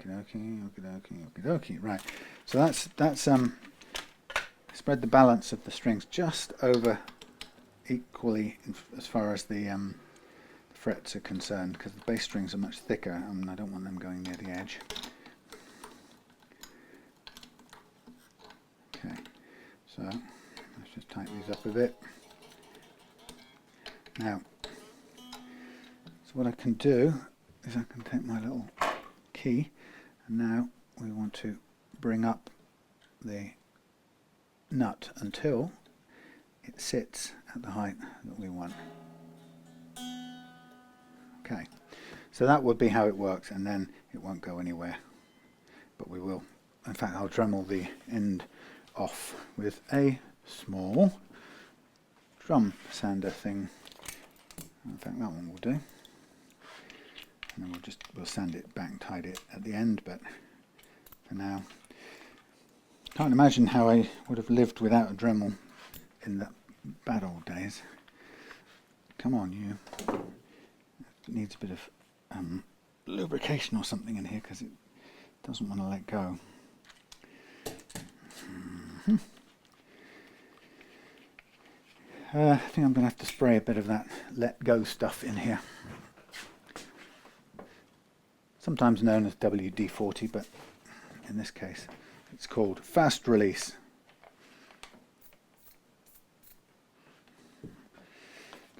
Okie dokie. Right. So that's spread the balance of the strings just over equally as far as the frets are concerned, because the bass strings are much thicker and I don't want them going near the edge. Okay, so let's just tighten these up a bit. Now, so what I can do is I can take my little key, and now we want to bring up the nut until it sits at the height that we want. Okay, so that would be how it works, and then it won't go anywhere, but we will, in fact I'll Dremel the end off with a small drum sander thing. In fact that one will do, and then we'll sand it back and tidy it at the end, but for now, can't imagine how I would have lived without a Dremel in the bad old days. Come on, you. It needs a bit of lubrication or something in here because it doesn't want to let go. I think I'm going to have to spray a bit of that let go stuff in here. Sometimes known as WD-40, but in this case it's called fast release.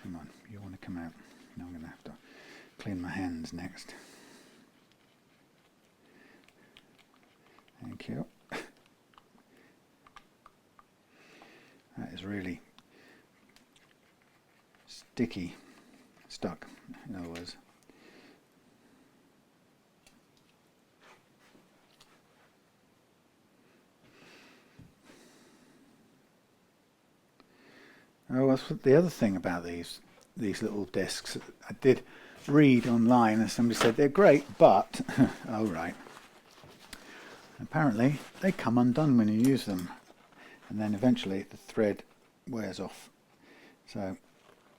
Come on, you want to come out. Now I'm going to have to clean my hands next. Thank you. That is really sticky, stuck, in other words. Oh, that's the other thing about these little discs. I did read online, and somebody said they're great, but oh right. Apparently they come undone when you use them, and then eventually the thread wears off. So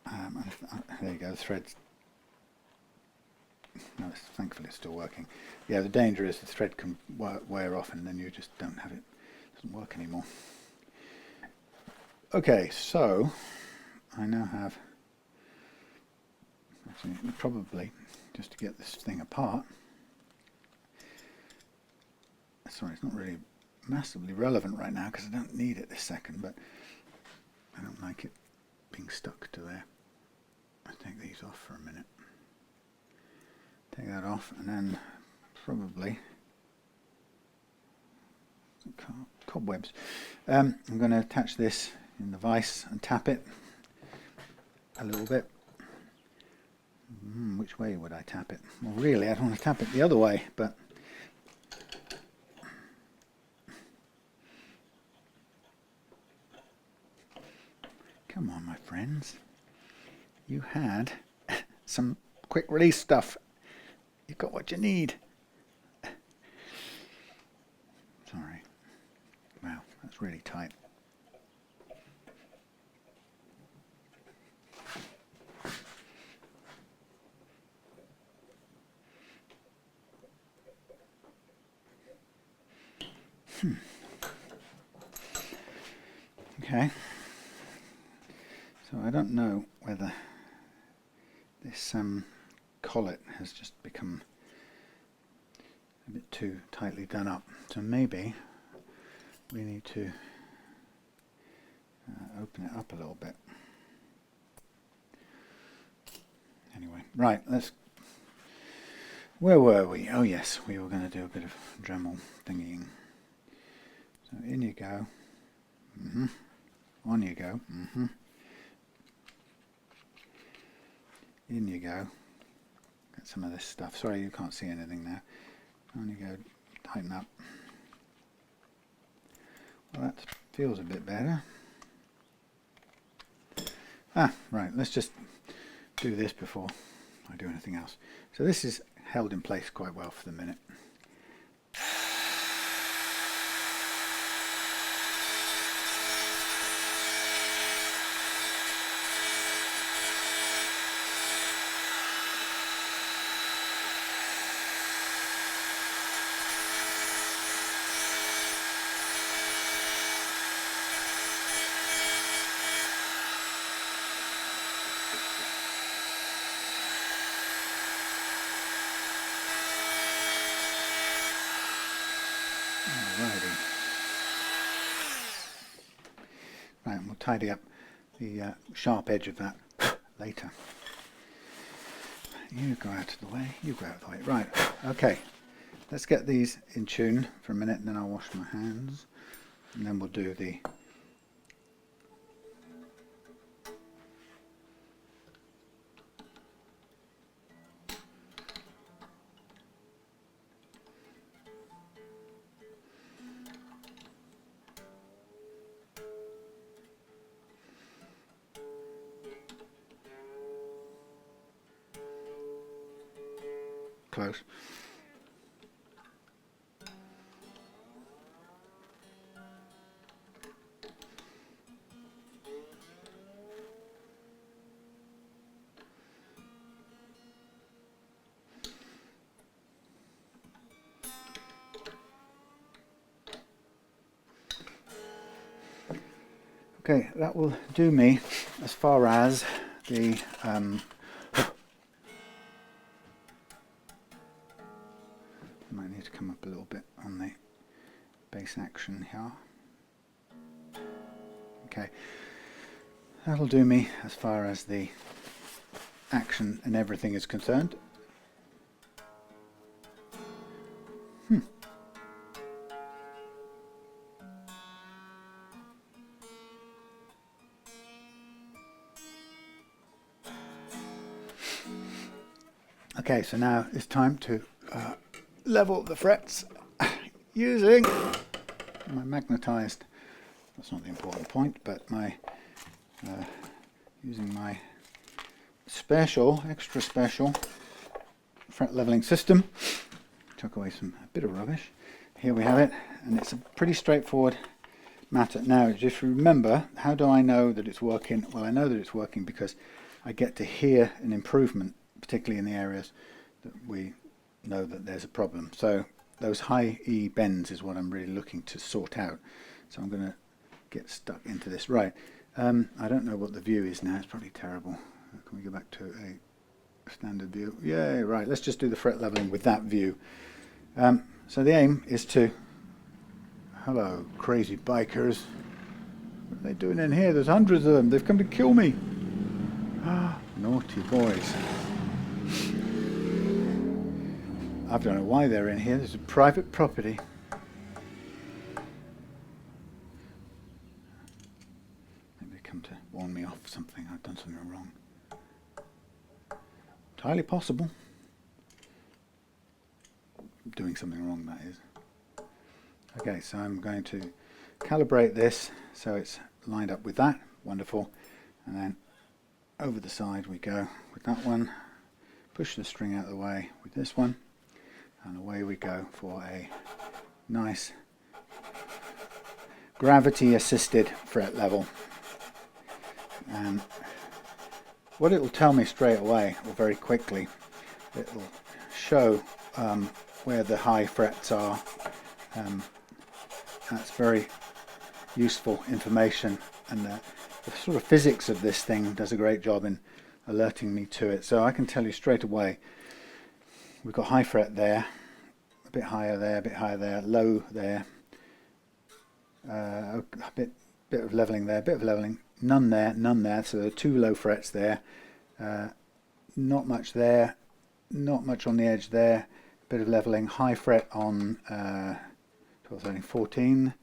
there you go, the thread's, no, thankfully it's still working. Yeah, the danger is the thread can wear off and then you just don't have it, doesn't work anymore. Okay, so I now have, actually probably just to get this thing apart, sorry, it's not really massively relevant right now because I don't need it this second, but I don't like it being stuck to there. I'll take these off for a minute. Take that off, and then probably cobwebs. I'm going to attach this in the vise and tap it a little bit. Which way would I tap it? Well, really, I don't want to tap it the other way, but come on, my friends. You had some quick release stuff. You got what you need. Sorry. Wow, that's really tight. Okay. So I don't know whether this collet has just become a bit too tightly done up. So maybe we need to open it up a little bit. Anyway, right, where were we? Oh yes, we were going to do a bit of Dremel thingying. So in you go. On you go. In you go. Get some of this stuff. Sorry, you can't see anything now. On you go. Tighten up. Well, that feels a bit better. Right. Let's just do this before I do anything else. So this is held in place quite well for the minute. Right, and we'll tidy up the sharp edge of that later. You go out of the way, you go out of the way. Right, okay. Let's get these in tune for a minute and then I'll wash my hands. And then we'll do the close. Okay, that will do me as far as the might need to come up a little bit on the base action here. Okay, that'll do me as far as the action and everything is concerned. Okay, so now it's time to level the frets using my magnetized, that's not the important point, but my using my extra special fret leveling system. Chuck away a bit of rubbish. here we have it, and it's a pretty straightforward matter. Now, just remember, how do I know that it's working? Well, I know that it's working because I get to hear an improvement, particularly in the areas that we know that there's a problem. So those high E bends is what I'm really looking to sort out. So I'm going to get stuck into this. Right, I don't know what the view is now. It's probably terrible. Can we go back to a standard view? Yeah, right. Let's just do the fret leveling with that view. So the aim is to... Hello, crazy bikers. What are they doing in here? There's hundreds of them. They've come to kill me. Ah, naughty boys. I don't know why they're in here. This is private property. Maybe they come to warn me off something. I've done something wrong. Entirely possible. Doing something wrong, that is. Okay, so I'm going to calibrate this so it's lined up with that. Wonderful. And then over the side we go with that one. Push the string out of the way with this one. And away we go for a nice gravity assisted fret level. And what it will tell me straight away, or very quickly, it will show where the high frets are. That's very useful information, and the sort of physics of this thing does a great job in alerting me to it. So I can tell you straight away, we've got high fret there, a bit higher there, low there, a bit of leveling there, bit of leveling, none there, so there are 2 low frets there, not much there, not much on the edge there, bit of leveling, high fret on 12, 13, 14,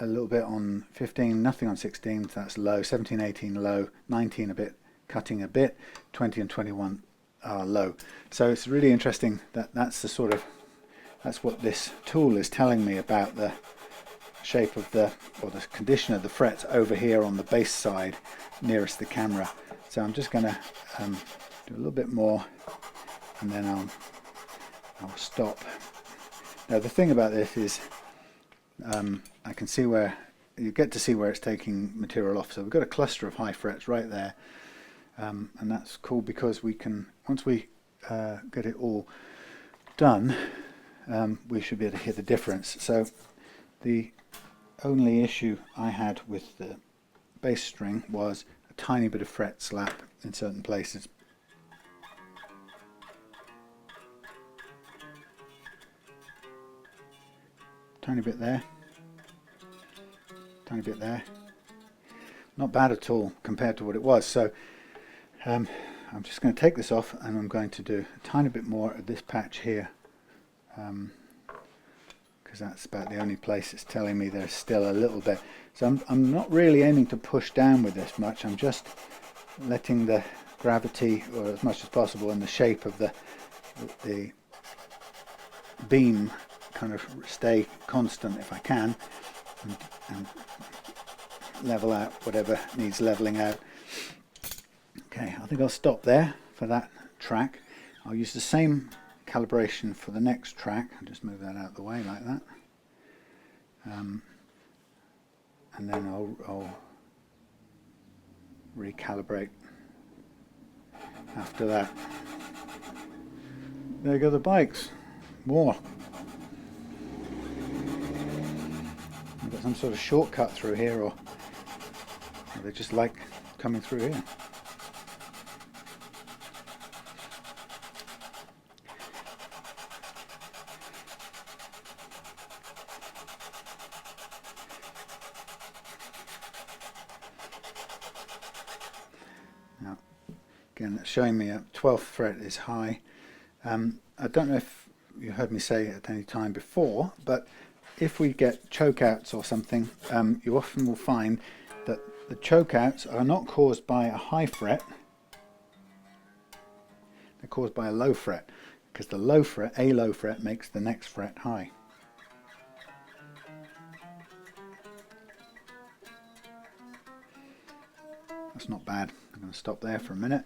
a little bit on 15, nothing on 16, so that's low, 17, 18 low, 19 a bit, cutting a bit, 20 and 21 are low. So it's really interesting that that's what this tool is telling me about the shape of the condition of the frets over here on the bass side nearest the camera. So I'm just going to do a little bit more, and then I'll stop. Now the thing about this is I can see where you get to see where it's taking material off. So we've got a cluster of high frets right there, and that's cool because we can, once we get it all done, we should be able to hear the difference. So the only issue I had with the bass string was a tiny bit of fret slap in certain places. Tiny bit there, tiny bit there. Not bad at all compared to what it was. So I'm just going to take this off, and I'm going to do a tiny bit more of this patch here, because that's about the only place it's telling me there's still a little bit. So I'm not really aiming to push down with this much. I'm just letting the gravity, or as much as possible, and the shape of the beam kind of stay constant if I can, and level out whatever needs leveling out. Okay, I think I'll stop there for that track. I'll use the same calibration for the next track. I'll just move that out of the way like that, and then I'll recalibrate after that. There go the bikes. More. I've got some sort of shortcut through here, or they just like coming through here. Now, again, that's showing me a 12th fret is high. I don't know if you heard me say at any time before, but if we get choke outs or something, you often will find that the choke outs are not caused by a high fret, they're caused by a low fret, because the low fret, a low fret, makes the next fret high. That's not bad. I'm going to stop there for a minute.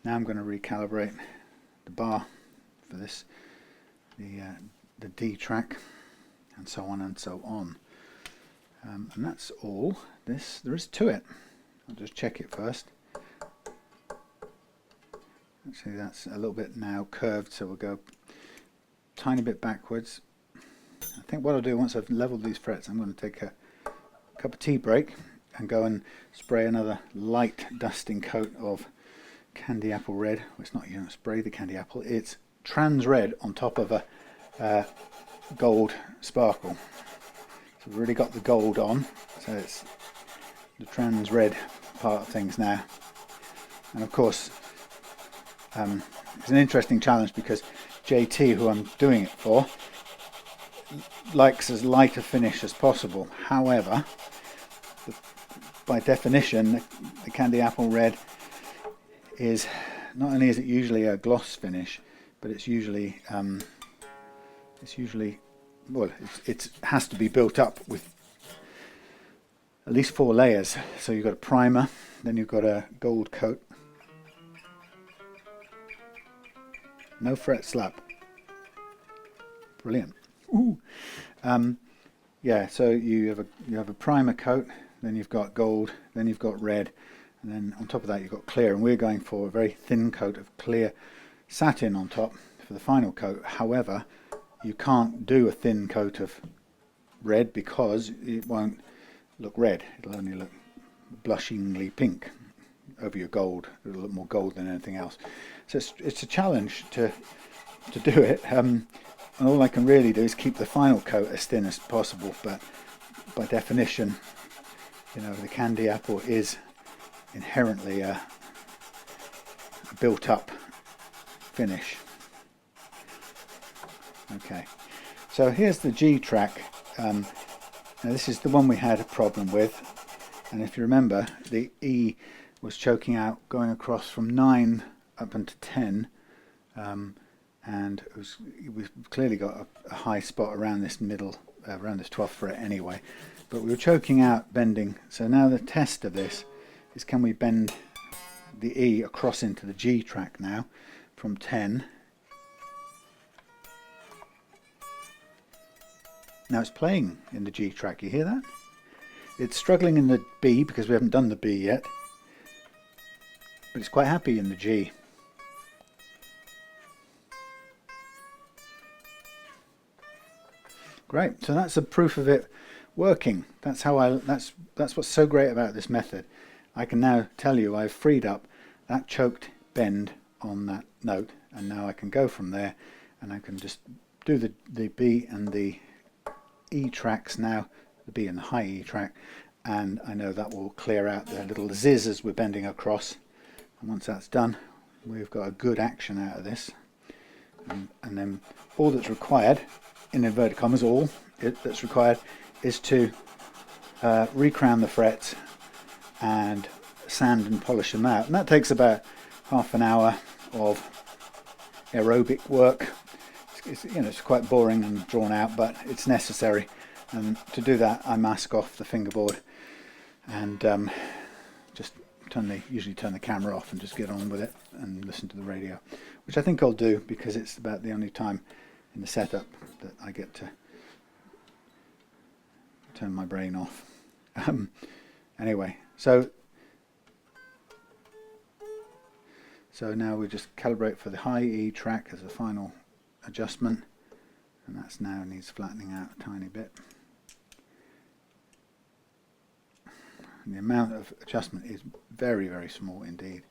Now I'm going to recalibrate the bar for this the D track, and so on and so on. And that's all there is to it. I'll just check it first. Actually, that's a little bit now curved, so we'll go a tiny bit backwards. I think what I'll do once I've leveled these frets, I'm going to take a cup of tea break and go and spray another light dusting coat of candy apple red. Well, it's not, you don't spray the candy apple, it's trans red on top of a gold sparkle. So we've already got the gold on, so it's the trans red part of things now. And of course, it's an interesting challenge because JT, who I'm doing it for, likes as light a finish as possible. However, by definition, the candy apple red is, not only is it usually a gloss finish, but it's usually well, it has to be built up with at least 4 layers. So you've got a primer, then you've got a gold coat, no fret slap, brilliant. Ooh. Yeah, so you have a primer coat, then you've got gold, then you've got red, and then on top of that you've got clear, and we're going for a very thin coat of clear satin on top for the final coat. However, you can't do a thin coat of red because it won't look red, it'll only look blushingly pink over your gold. It'll look more gold than anything else. So it's a challenge to do it, and all I can really do is keep the final coat as thin as possible, but by definition, you know, the candy apple is inherently a built up finish. Okay, so here's the G track. Now this is the one we had a problem with, and if you remember, the E was choking out going across from 9 up into 10, and we've clearly got a high spot around this middle, around this 12th fret anyway, but we were choking out bending. So now the test of this is, can we bend the E across into the G track now from 10. Now it's playing in the G track, you hear that? It's struggling in the B because we haven't done the B yet, but it's quite happy in the G. Great, so that's a proof of it working. That's what's so great about this method. I can now tell you I've freed up that choked bend on that note, and now I can go from there and I can just do the B and the E tracks now, the B and the high E track, and I know that will clear out the little zizz as we're bending across. And once that's done, we've got a good action out of this. And then all that's required, in inverted commas, that's required is to recrown the frets and sand and polish them out. And that takes about half an hour of aerobic work. It's quite boring and drawn out, but it's necessary. And to do that, I mask off the fingerboard and just usually turn the camera off and just get on with it and listen to the radio, which I think I'll do because it's about the only time in the setup that I get to turn my brain off. Anyway, so now we just calibrate for the high E track as a final adjustment, and that's now needs flattening out a tiny bit. And the amount of adjustment is very, very small indeed,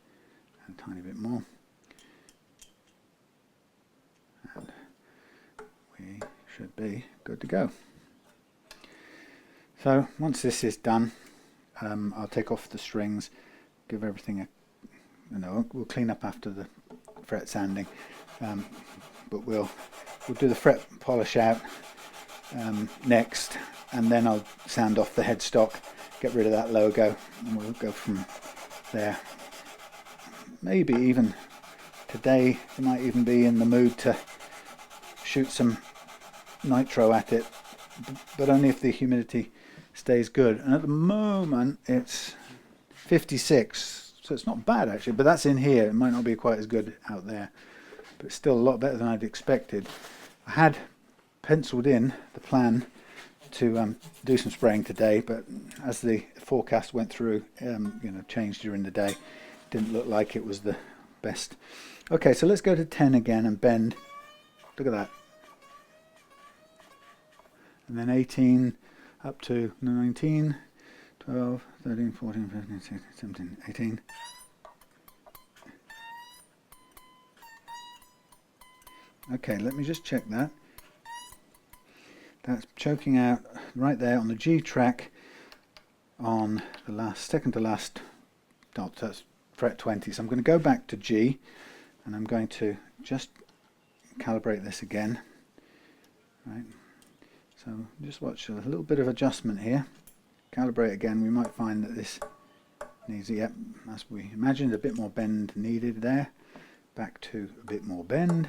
and a tiny bit more. And we should be good to go. So once this is done, I'll take off the strings, give everything we'll clean up after the fret sanding, but we'll do the fret polish out next, and then I'll sand off the headstock, get rid of that logo, and we'll go from there. Maybe even today I might even be in the mood to shoot some nitro at it, but only if the humidity stays good. And at the moment it's 56, so it's not bad actually, but that's in here. It might not be quite as good out there, but it's still a lot better than I'd expected. I had penciled in the plan to do some spraying today, but as the forecast went through, changed during the day, didn't look like it was the best. Okay, so let's go to 10 again and bend. Look at that. And then 18 up to 19, 12, 13, 14, 15, 16, 17, 18. Okay, let me just check that. That's choking out right there on the G track on the second to last dot. That's fret 20. So I'm going to go back to G and I'm going to just calibrate this again. Right. So just watch a little bit of adjustment here. Calibrate again. We might find that this needs, yep, as we imagined, a bit more bend needed there. Back to a bit more bend.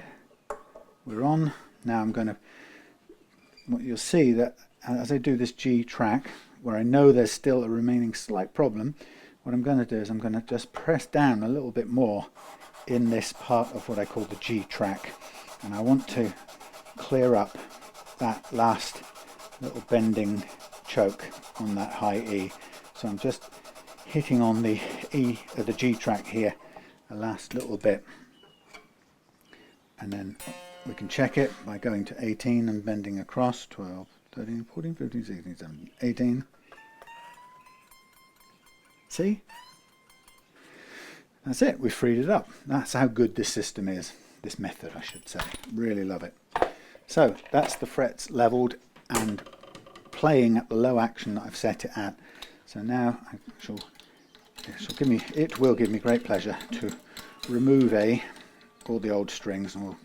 We're on. Now I'm going to, what you'll see that as I do this G track, where I know there's still a remaining slight problem, what I'm going to do is I'm going to just press down a little bit more in this part of what I call the G track, and I want to clear up that last little bending choke on that high E. So I'm just hitting on the E of the G track here the last little bit, and then we can check it by going to 18 and bending across. 12, 13, 14, 15, 16, 17, 18. See? That's it, we freed it up. That's how good this system is. This method, I should say. Really love it. So that's the frets leveled and playing at the low action that I've set it at. So now it will give me great pleasure to remove all the old strings, and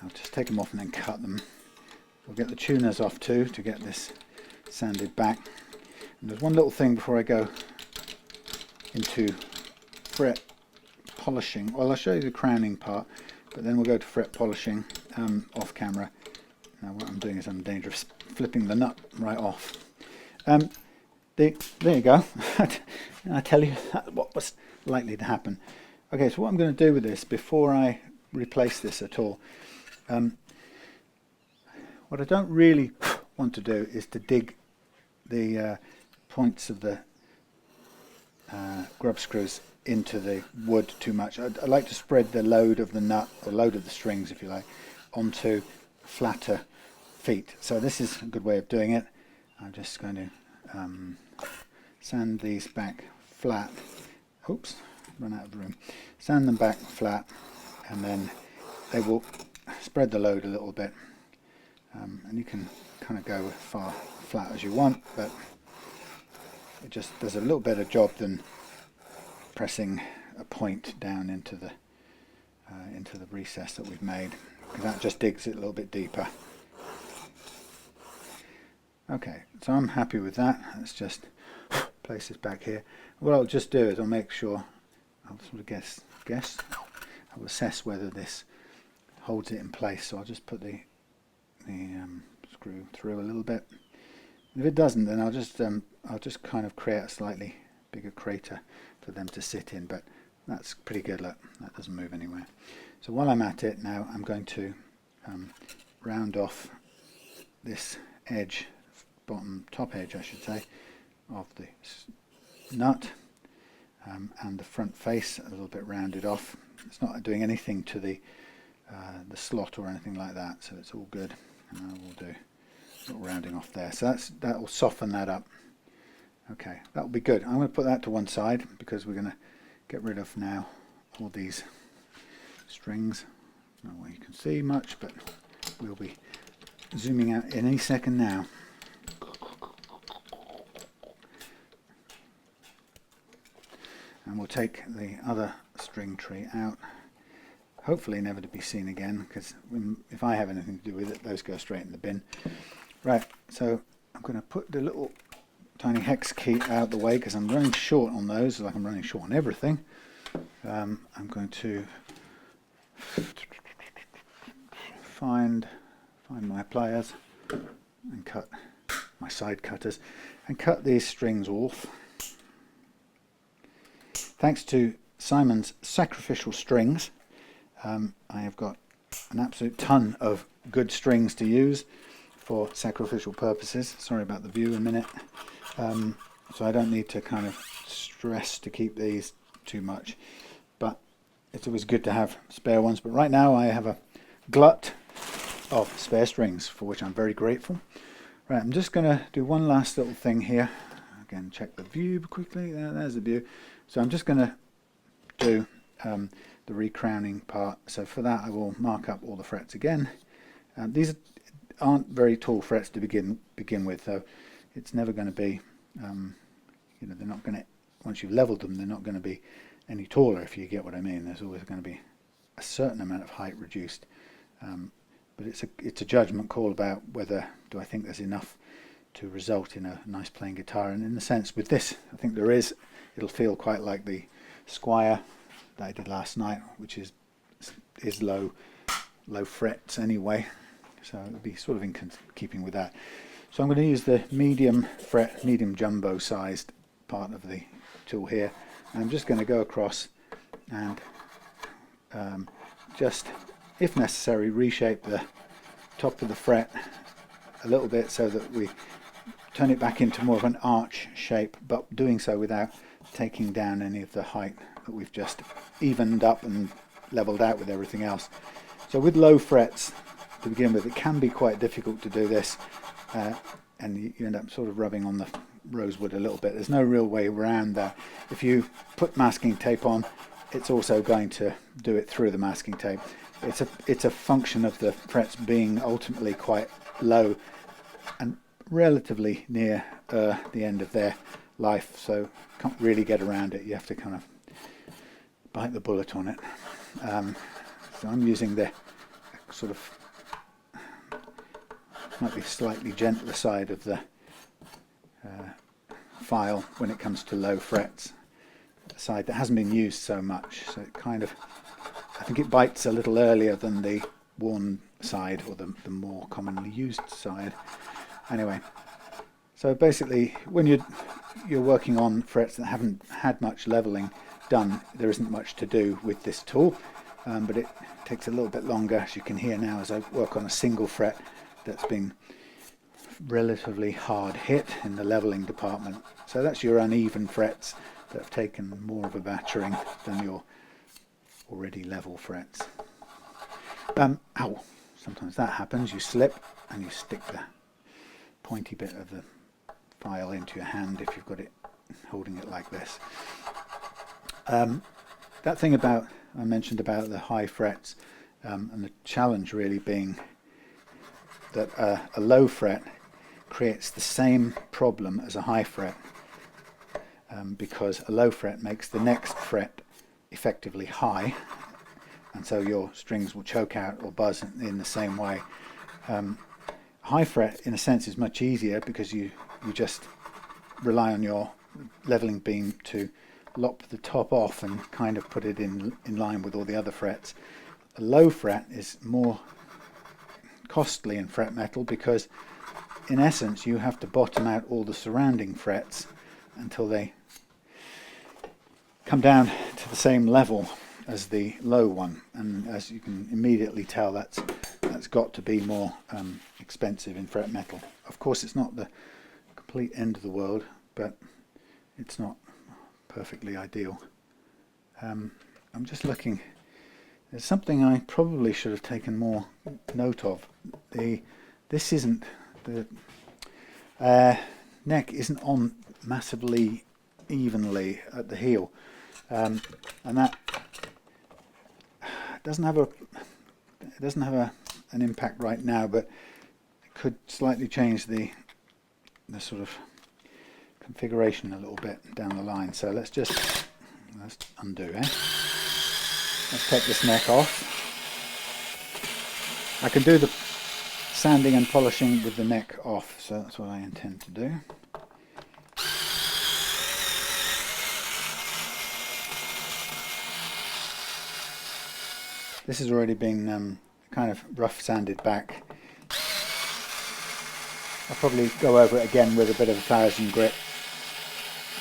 I'll just take them off and then cut them. We'll get the tuners off too to get this sanded back. And there's one little thing before I go into fret polishing. Well, I'll show you the crowning part, but then we'll go to fret polishing off camera. Now what I'm doing is I'm in danger of flipping the nut right off. There you go. I tell you what was likely to happen. Okay, so what I'm going to do with this before I replace this at all, what I don't really want to do is to dig the points of the grub screws into the wood too much. I like to spread the load of the nut, or load of the strings if you like, onto flatter feet. So this is a good way of doing it. I'm just going to sand these back flat. Oops, run out of room. Sand them back flat, and then they will spread the load a little bit. And you can kind of go as far flat as you want, but it just does a little better job than pressing a point down into the recess that we've made, because that just digs it a little bit deeper. Okay, so I'm happy with that. Let's just place this back here. What I'll just do is I'll make sure, I'll sort of guess, I'll assess whether this holds it in place. So I'll just put the screw through a little bit. If it doesn't, then I'll just kind of create a slightly bigger crater for them to sit in, but that's pretty good. Look, that doesn't move anywhere. So while I'm at it now, I'm going to round off this edge, top edge I should say, of the nut, and the front face a little bit rounded off. It's not doing anything to the slot or anything like that, so it's all good. And I will do a little rounding off there. So that will soften that up. Okay, that will be good. I'm going to put that to one side because we're going to get rid of now all these strings. Not where you can see much, but we'll be zooming out any second now. And we'll take the other string tree out, hopefully never to be seen again, because if I have anything to do with it, those go straight in the bin. Right, so I'm going to put the little tiny hex key out the way because I'm running short on those, like I'm running short on everything. I'm going to find my pliers and cut my side cutters and cut these strings off. Thanks to Simon's sacrificial strings, I have got an absolute ton of good strings to use for sacrificial purposes. Sorry about the view a minute. So I don't need to kind of stress to keep these too much, but it's always good to have spare ones. But right now I have a glut of spare strings, for which I'm very grateful. Right, I'm just going to do one last little thing here. Again, check the view quickly. There's the view. So I'm just going to do the recrowning part. So for that I will mark up all the frets again. These aren't very tall frets to begin with, so it's never going to be, you know, they're not going to, once you've leveled them, they're not going to be any taller, if you get what I mean. There's always going to be a certain amount of height reduced, but it's a judgment call about whether do I think there's enough to result in a nice playing guitar. And in the sense with this, I think there is. It'll feel quite like the Squire that I did last night, which is low frets anyway, so it'll be sort of in keeping with that. So I'm going to use the medium jumbo sized part of the tool here. I'm just going to go across and just, if necessary, reshape the top of the fret a little bit so that we turn it back into more of an arch shape, but doing so without taking down any of the height that we've just evened up and leveled out with everything else. So with low frets to begin with, it can be quite difficult to do this, and you end up sort of rubbing on the rosewood a little bit. There's no real way around that. If you put masking tape on, it's also going to do it through the masking tape. It's a function of the frets being ultimately quite low and relatively near the end of their life, so can't really get around it. You have to kind of bite the bullet on it. So I'm using the sort of, might be slightly gentler side of the file when it comes to low frets, the side that hasn't been used so much, so it kind of, I think it bites a little earlier than the worn side, or the more commonly used side. Anyway, so basically when you're working on frets that haven't had much leveling done, there isn't much to do with this tool, but it takes a little bit longer, as you can hear now, as I work on a single fret that's been relatively hard hit in the leveling department. So that's your uneven frets that have taken more of a battering than your already level frets. Ow, sometimes that happens. You slip and you stick the pointy bit of the file into your hand if you've got it holding it like this. That thing about I mentioned about the high frets, and the challenge really being that a low fret creates the same problem as a high fret, because a low fret makes the next fret effectively high, and so your strings will choke out or buzz in the same way. High fret in a sense is much easier because you just rely on your leveling beam to lop the top off and kind of put it in line with all the other frets. A low fret is more costly in fret metal because in essence you have to bottom out all the surrounding frets until they come down to the same level as the low one, and as you can immediately tell, that's got to be more expensive in fret metal. Of course it's not the complete end of the world, but it's not perfectly ideal. I'm just looking, there's something I probably should have taken more note of. This isn't, the neck isn't on massively evenly at the heel, and that doesn't have an impact right now, but it could slightly change the sort of configuration a little bit down the line. So let's undo, let's take this neck off. I can do the sanding and polishing with the neck off, so that's what I intend to do. This has already been kind of rough sanded back. I'll probably go over it again with a bit of 1000 grit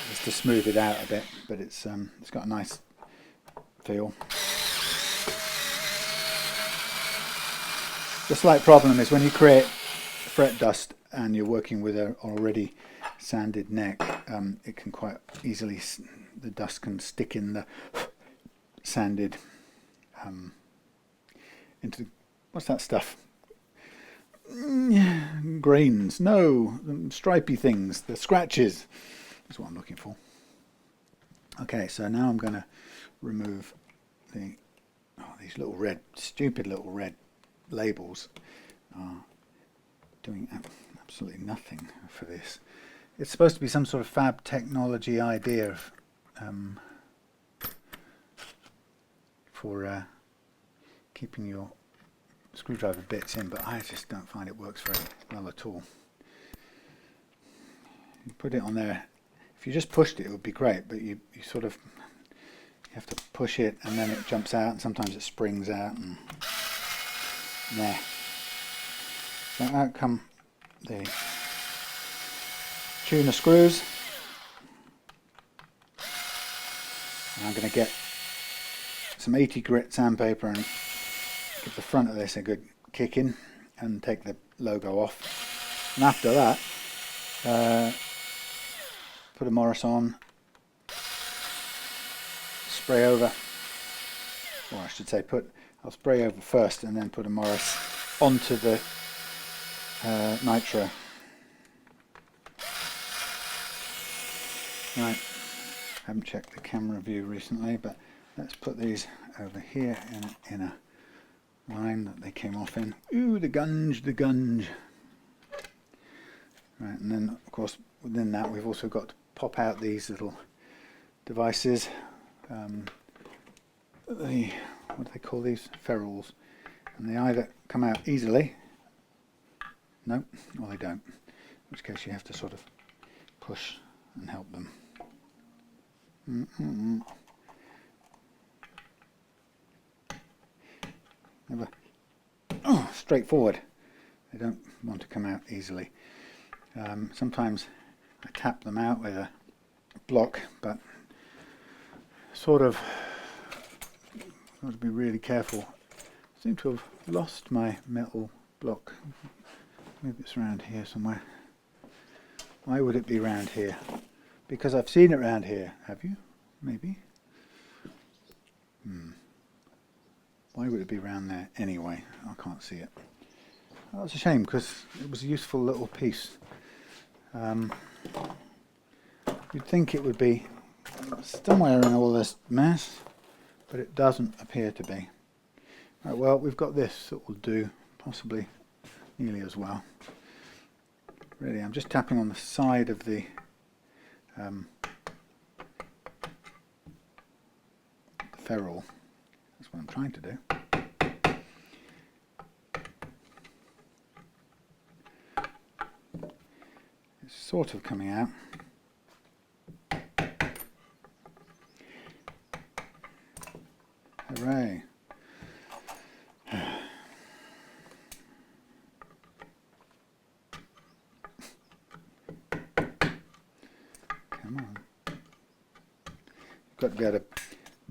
just to smooth it out a bit, but it's got a nice feel. The slight problem is when you create fret dust and you're working with an already sanded neck, it can quite easily, the dust can stick in the sanded, into, what's that stuff? Grains, no, stripy things, the scratches, that's what I'm looking for. Okay, so now I'm going to remove the, these little red, stupid little red labels are doing absolutely nothing for this. It's supposed to be some sort of fab technology idea of, for keeping your screwdriver bits in, but I just don't find it works very well at all. You put it on there. If you just pushed it, it would be great, but you sort of, you have to push it and then it jumps out, and sometimes it springs out, and nah. So out come the tuner screws. And I'm going to get some 80 grit sandpaper and give the front of this a good kick in and take the logo off. And after that, put a Maurice on, spray over, or I should say I'll spray over first and then put a Maurice onto the nitro. Right, haven't checked the camera view recently, but let's put these over here in a line that they came off in. Ooh, the gunge, the gunge. Right, and then of course within that we've also got to pop out these little devices. What do they call these? Ferrules. And they either come out easily, no, or they don't. In which case you have to sort of push and help them. Never straightforward. They don't want to come out easily. Sometimes I tap them out with a block, but sort of got to be really careful. I seem to have lost my metal block. Maybe it's around here somewhere. Why would it be around here? Because I've seen it around here. Have you? Maybe. Why would it be around there anyway? I can't see it. That was a shame because it was a useful little piece. You'd think it would be somewhere in all this mess, but it doesn't appear to be. Right, well, we've got this that will do, possibly nearly as well. Really, I'm just tapping on the side of the ferrule. That's what I'm trying to do. It's sort of coming out. Hooray. Come on. You've got to be able to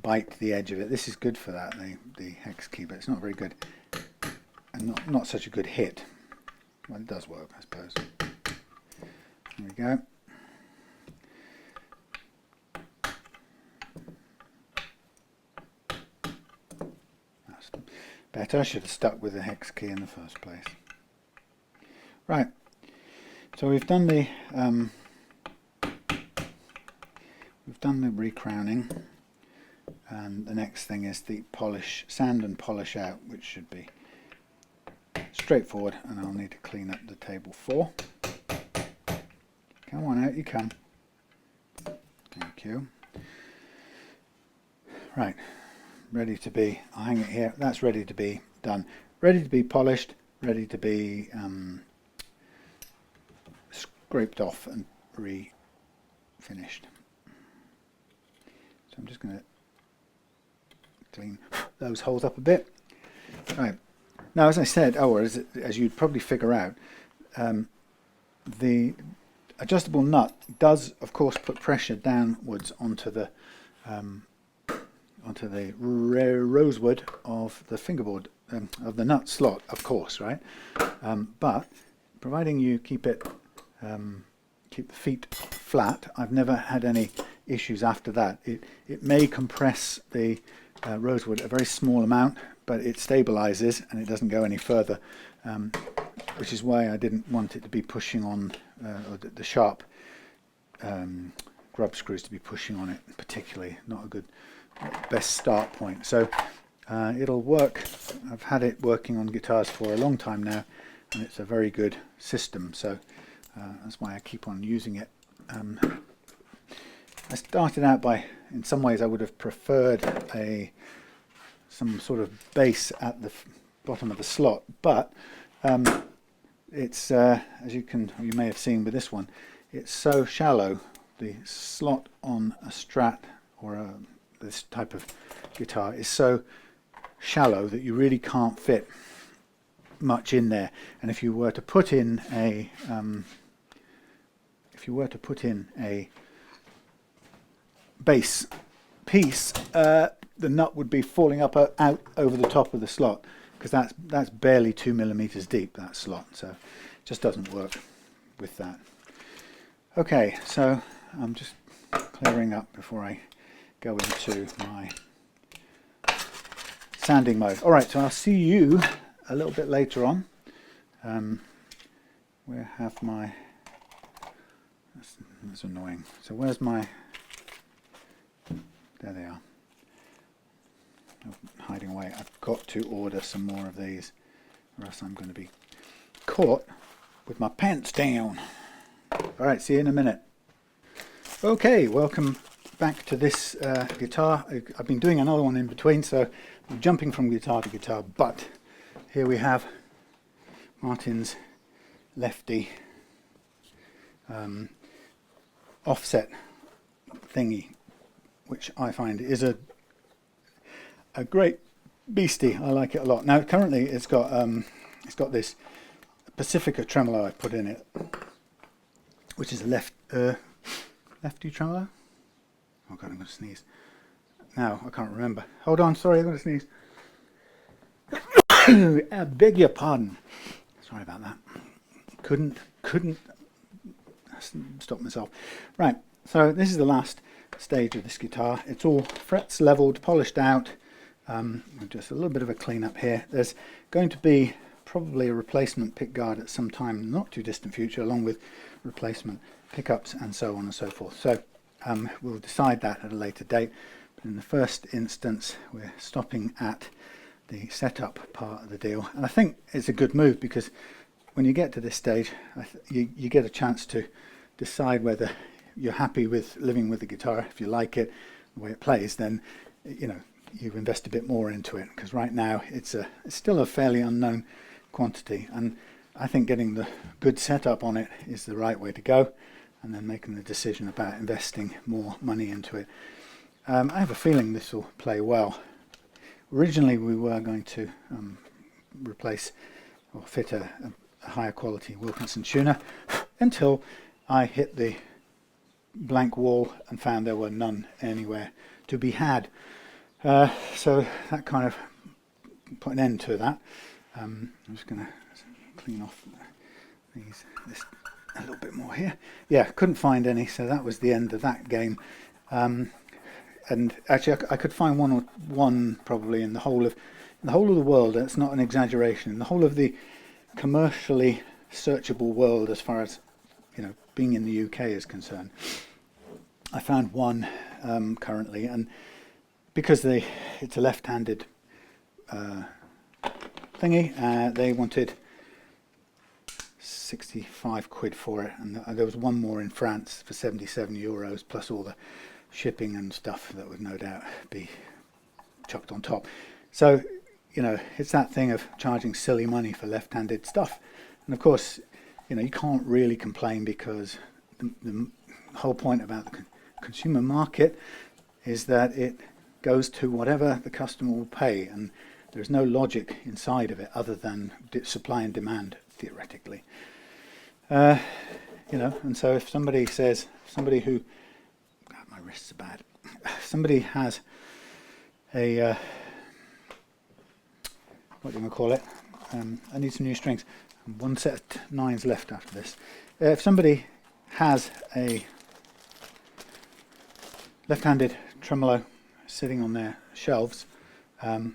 bite the edge of it. This is good for that, the hex key, but it's not very good, and not such a good hit. Well, it does work, I suppose. There we go. That's better. I should have stuck with the hex key in the first place. Right. So we've done the recrowning, and the next thing is the polish, sand and polish out, which should be straightforward, and I'll need to clean up the table 4. Come on, out you come. Thank you. Right, ready to be, I'll hang it here, that's ready to be done. Ready to be polished, ready to be scraped off and refinished. So I'm just going to clean those holes up a bit. Right, now as I said, as you'd probably figure out, the adjustable nut does of course put pressure downwards onto the rosewood of the fingerboard of the nut slot, of course, right? But providing you keep the feet flat, I've never had any issues after that. It may compress the rosewood a very small amount, but it stabilizes and it doesn't go any further, which is why I didn't want it to be pushing on, or the sharp grub screws to be pushing on it particularly. Not a good, best start point. So it'll work. I've had it working on guitars for a long time now, and it's a very good system. So that's why I keep on using it. I started out by, in some ways I would have preferred some sort of base at the bottom of the slot, but it's as you may have seen with this one, it's so shallow. The slot on a Strat or this type of guitar is so shallow that you really can't fit much in there. And if you were to put in a bass piece, the nut would be falling up out over the top of the slot, because that's barely 2 millimeters deep, that slot. So it just doesn't work with that. Okay, so I'm just clearing up before I go into my sanding mode. All right, so I'll see you a little bit later on. Where have my... That's annoying. So where's my... There they are. Hiding away. I've got to order some more of these, or else I'm going to be caught with my pants down. All right, see you in a minute. Okay, welcome back to this guitar. I've been doing another one in between, so I'm jumping from guitar to guitar, but here we have Martin's Lefty offset thingy, which I find is a great beastie. I like it a lot. Now currently it's got this Pacifica tremolo I put in it, which is a lefty tremolo. Oh god, I'm going to sneeze. Now I can't remember. Hold on, sorry, I'm going to sneeze. I beg your pardon. Sorry about that. Couldn't stop myself. Right, so this is the last stage of this guitar. It's all frets leveled, polished out. Just a little bit of a clean up here. There's going to be probably a replacement pick guard at some time in the not too distant future, along with replacement pickups and so on and so forth. So we'll decide that at a later date. But in the first instance, we're stopping at the setup part of the deal. And I think it's a good move, because when you get to this stage, you get a chance to decide whether you're happy with living with the guitar. If you like it, the way it plays, then you invest a bit more into it, because right now it's still a fairly unknown quantity, and I think getting the good setup on it is the right way to go, and then making the decision about investing more money into it. I have a feeling this will play well. Originally we were going to replace or fit a higher quality Wilkinson tuner, until I hit the blank wall and found there were none anywhere to be had. So that kind of put an end to that. I'm just going to clean off this a little bit more here. Yeah, couldn't find any, so that was the end of that game. And actually, I could find one probably in the whole of the world. That's not an exaggeration. In the whole of the commercially searchable world, as far as being in the UK is concerned, I found one currently, and because it's a left-handed thingy, they wanted 65 quid for it, and there was one more in France for 77 euros, plus all the shipping and stuff that would no doubt be chucked on top. So it's that thing of charging silly money for left-handed stuff, and of course you can't really complain, because the whole point about the consumer market is that it goes to whatever the customer will pay, and there's no logic inside of it other than supply and demand, theoretically. And so if somebody who, God, my wrists are bad, somebody has a what do you want to call it? I need some new strings. One set of 9s left after this. If somebody has a left-handed tremolo sitting on their shelves, and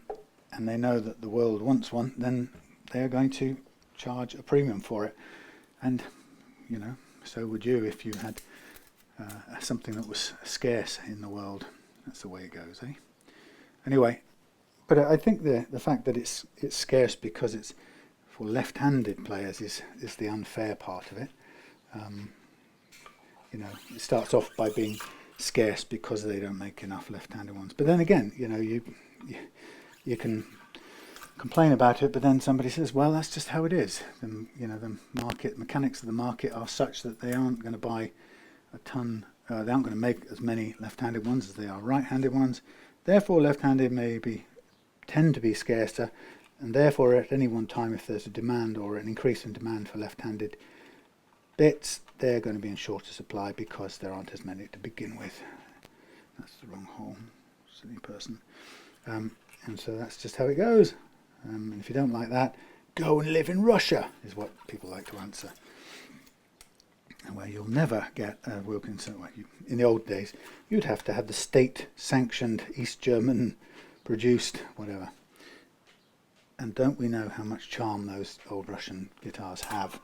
they know that the world wants one, then they're going to charge a premium for it. And, you know, so would you if you had something that was scarce in the world. That's the way it goes, eh? Anyway, but I think the fact that it's scarce because it's for left-handed players is the unfair part of it. You know, it starts off by being scarce because they don't make enough left-handed ones. But then again, you know, you can complain about it, but then somebody says, well, that's just how it is. You know, the mechanics of the market are such that they aren't going to buy a ton. They aren't going to make as many left-handed ones as they are right-handed ones. Therefore, left-handed tend to be scarcer, and therefore at any one time, if there's a demand or an increase in demand for left-handed bits, they're going to be in shorter supply because there aren't as many to begin with. That's the wrong hole, silly person. And so that's just how it goes. And if you don't like that, go and live in Russia, is what people like to answer. Where you'll never get a Wilkinson. Well, in the old days, you'd have to have the state-sanctioned East German produced whatever. And don't we know how much charm those old Russian guitars have?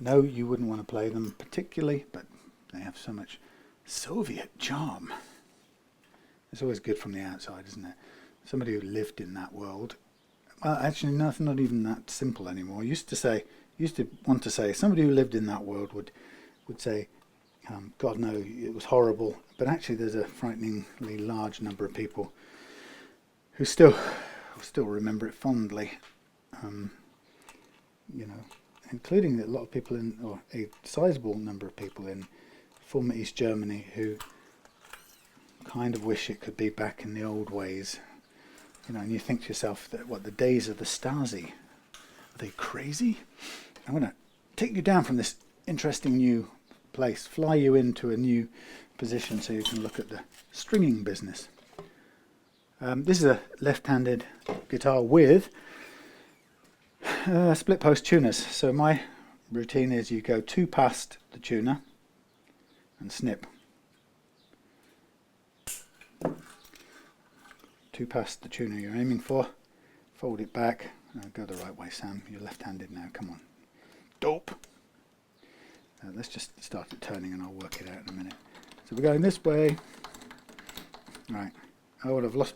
No, you wouldn't want to play them particularly, but they have so much Soviet charm. It's always good from the outside, isn't it? Somebody who lived in that world. Well, actually, nothing, not even that simple anymore. Used to want to say, somebody who lived in that world would say, God, no, it was horrible. But actually, there's a frighteningly large number of people who still remember it fondly. You know, including a lot of people or a sizable number of people in former East Germany who kind of wish it could be back in the old ways. You know, and you think to yourself that the days of the Stasi, are they crazy? I'm going to take you down from this interesting new place, fly you into a new position so you can look at the stringing business. This is a left-handed guitar with split post tuners. So my routine is you go 2 past the tuner and snip. 2 past the tuner you're aiming for, fold it back. Go the right way, Sam. You're left-handed now. Come on. Dope. Let's just start it turning and I'll work it out in a minute. So we're going this way. Right. Oh, well, I've lost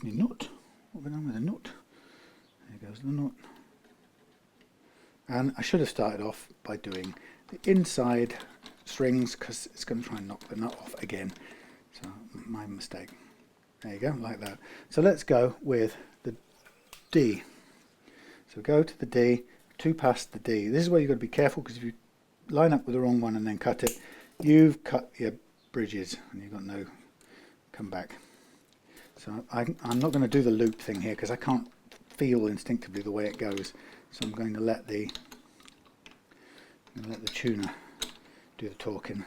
my nut. What have I done with the nut? There goes the nut. And I should have started off by doing the inside strings because it's going to try and knock the nut off again. So my mistake. There you go, like that. So let's go with the D. So go to the D, 2 past the D. This is where you've got to be careful because if you line up with the wrong one and then cut it, you've cut your bridges and you've got no comeback. So I'm not going to do the loop thing here because I can't feel instinctively the way it goes. So I'm going to let the tuner do the talking.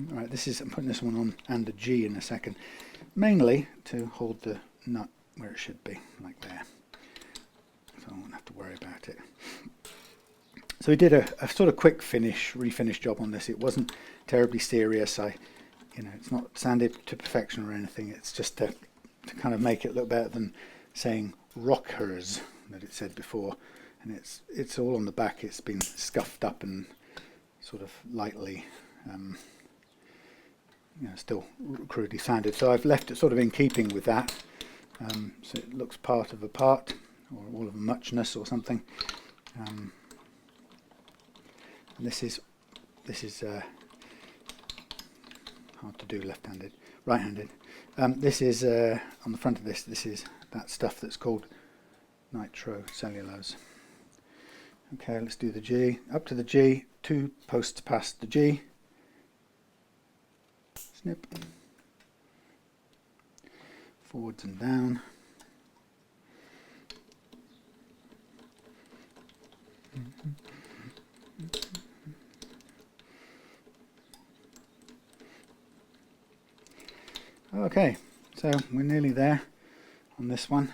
Right, I'm putting this one on and the G in a second, mainly to hold the nut where it should be, like there. So I won't have to worry about it. So we did a sort of quick refinish job on this. It wasn't terribly serious. It's not sanded to perfection or anything. It's just to kind of make it look better than saying rockers that it said before. And it's all on the back. It's been scuffed up and sort of lightly, still crudely sanded. So I've left it sort of in keeping with that. So it looks part of a part, or all of a muchness or something. And this is hard to do left-handed, right-handed. This is on the front of this. This is that stuff that's called nitro cellulose. Okay, let's do the G. Up to the G, 2 posts past the G. Snip. Forwards and down. Okay, so we're nearly there on this one.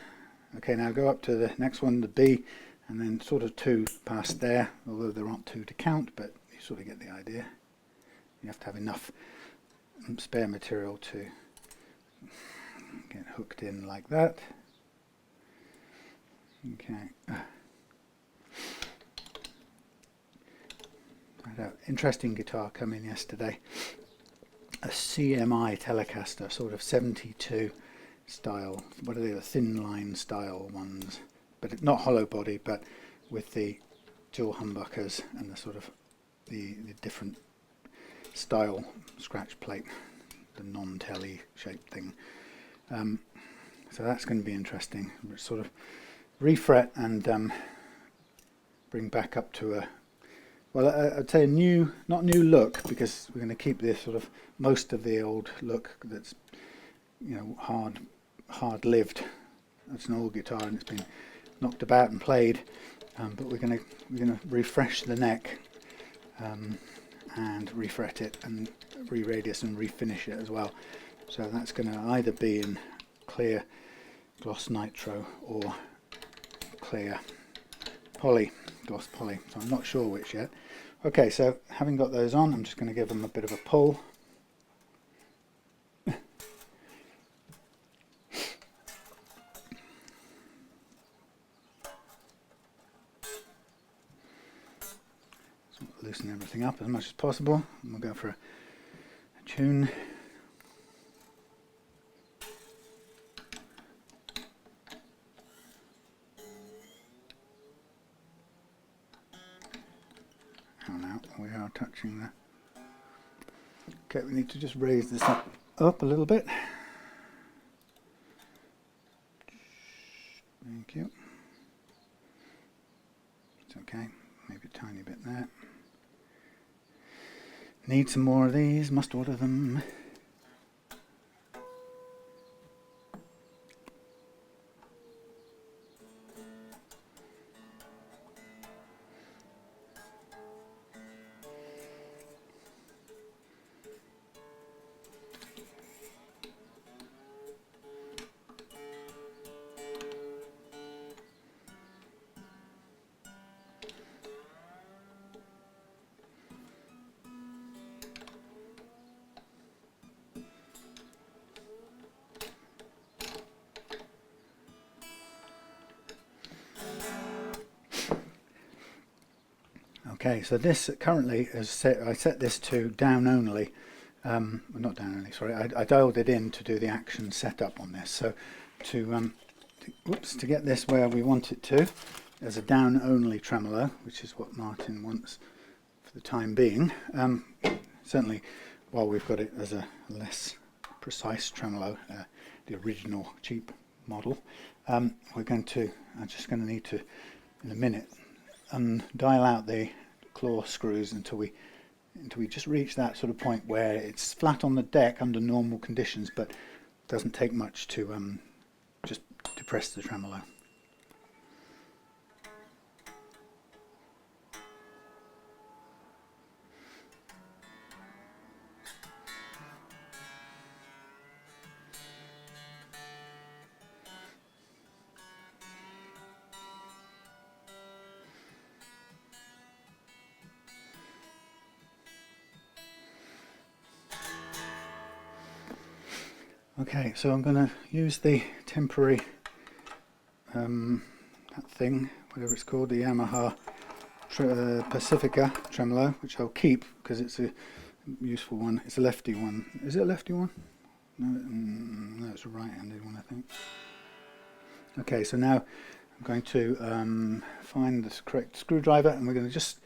Okay, now go up to the next one, the B, and then sort of 2 past there, although there aren't 2 to count, but you sort of get the idea. You have to have enough spare material to get hooked in like that. Okay. I had an interesting guitar come in yesterday. A CMI Telecaster, sort of 72 style. What are they? The thin line style ones, but not hollow body, but with the dual humbuckers and the sort of the different style scratch plate, the non-telly shaped thing. So that's going to be interesting. Sort of refret and bring back up to a, well, I'd say a new, not new look, because we're going to keep this sort of most of the old look that's, you know, hard lived. It's an old guitar and it's been knocked about and played, but we're going to refresh the neck and refret it and re-radius and refinish it as well. So that's going to either be in clear gloss nitro or clear poly, gloss poly. So I'm not sure which yet. Okay, so having got those on, I'm just going to give them a bit of a pull. Loosen everything up as much as possible, and we'll go for a tune. Oh, now we are touching the. Okay, we need to just raise this up a little bit. Thank you. It's okay, maybe a tiny bit there. Need some more of these, must order them. Okay, so this currently is set, I set this to down only, well, not down only, sorry, I dialed it in to do the action setup on this. So to get this where we want it to, as a down only tremolo, which is what Martin wants for the time being. Certainly while we've got it as a less precise tremolo, the original cheap model, I'm just going to need to, in a minute, dial out the claw screws until we just reach that sort of point where it's flat on the deck under normal conditions, but doesn't take much to just depress the tremolo. Okay, so I'm going to use the temporary that thing, whatever it's called, the Yamaha Pacifica tremolo, which I'll keep because it's a useful one. It's a lefty one. Is it a lefty one? No, it's a right-handed one, I think. Okay, so now I'm going to find the correct screwdriver, and we're going to just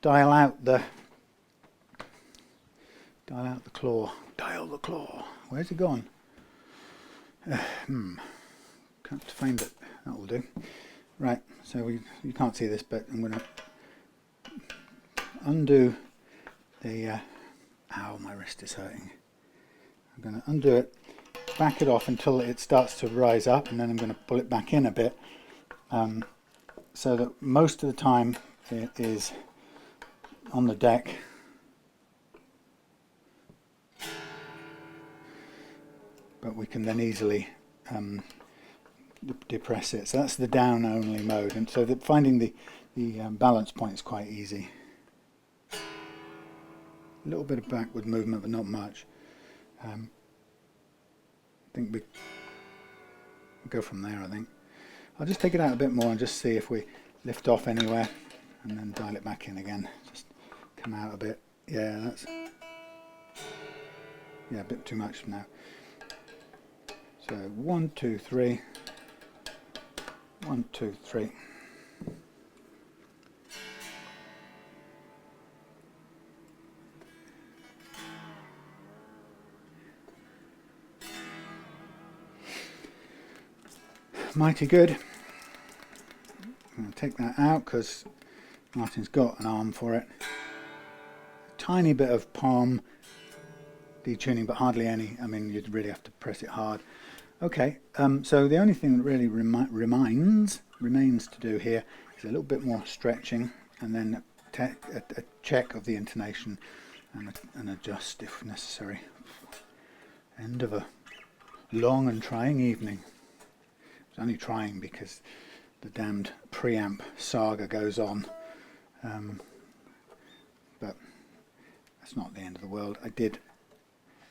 dial out the claw. Dial the claw. Where's it gone? Can't find it. That will do. Right, so you can't see this, but I'm going to undo the. Ow, my wrist is hurting. I'm going to undo it, back it off until it starts to rise up, and then I'm going to pull it back in a bit, so that most of the time it is on the deck. but we can then easily depress it. So that's the down only mode, and so finding the balance point is quite easy. A little bit of backward movement, but not much. I think we go from there. I think I'll just take it out a bit more and just see if we lift off anywhere, and then dial it back in again. Just come out a bit. Yeah, that's a bit too much now. So 1, 2, 3. 1, 2, 3. Mighty good. I'm going to take that out because Martin's got an arm for it. A tiny bit of palm detuning, but hardly any. I mean, you'd really have to press it hard. Okay, so the only thing that really remains to do here is a little bit more stretching, and then a check of the intonation and adjust if necessary. End of a long and trying evening. It's only trying because the damned preamp saga goes on, but that's not the end of the world. I did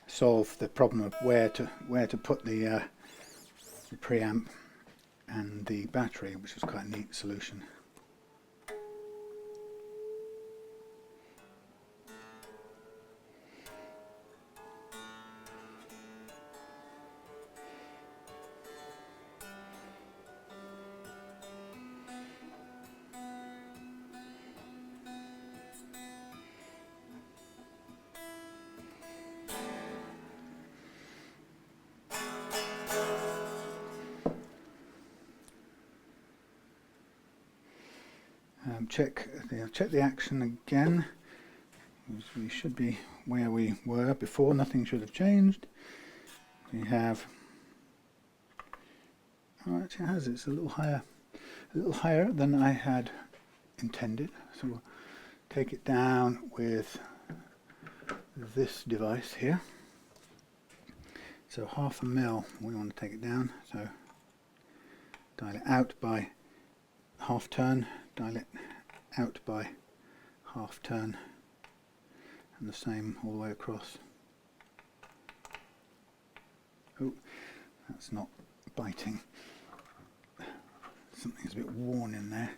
solve the problem of where to put the preamp and the battery, which was quite a neat solution. Check the action again. We should be where we were before. Nothing should have changed. We have. Oh, actually, it has. It's a little higher than I had intended. So we'll take it down with this device here. So 1/2 mil. We want to take it down. So dial it out by 1/2 turn. Dial it out by 1/2 turn, and the same all the way across. Oh, that's not biting. Something's a bit worn in there.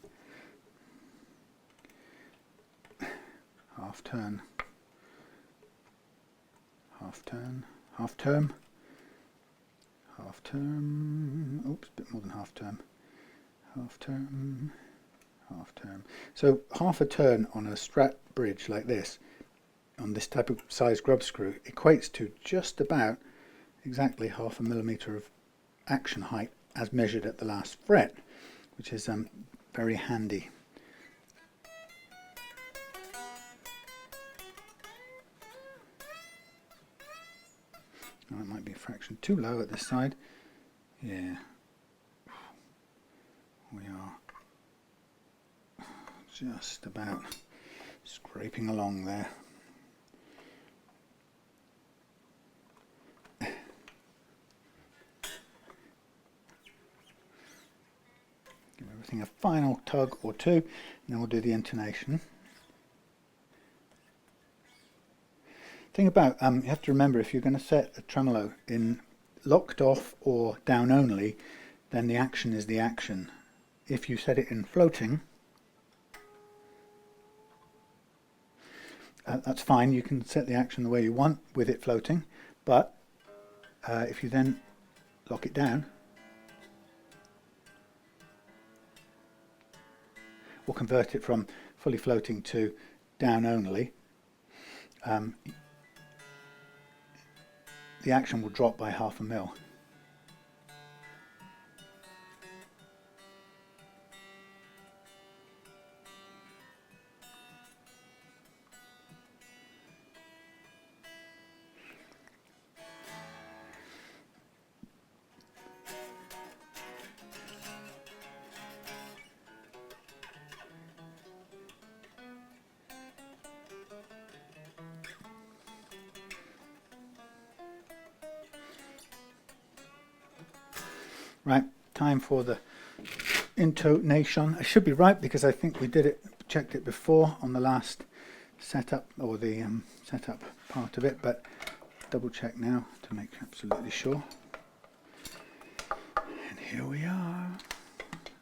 1/2 turn, 1/2 turn, 1/2 term, 1/2 term. Oops, a bit more than 1/2 term. 1/2 term. 1/2 term. So 1/2 a turn on a Strat bridge like this, on this type of size grub screw, equates to just about exactly 1/2 millimeter of action height as measured at the last fret, which is very handy. Oh, it might be a fraction too low at this side. Yeah, we are just about scraping along there. Give everything a final tug or two, and then we'll do the intonation. Thing about, you have to remember, if you're going to set a tremolo in locked off or down only, then the action is the action. If you set it in floating, that's fine, you can set the action the way you want with it floating, but if you then lock it down, or convert it from fully floating to down only, the action will drop by 1/2 mil. Right, time for the intonation. I should be right because I think we did it, checked it before on the last setup, or the setup part of it, but double check now to make absolutely sure. And here we are.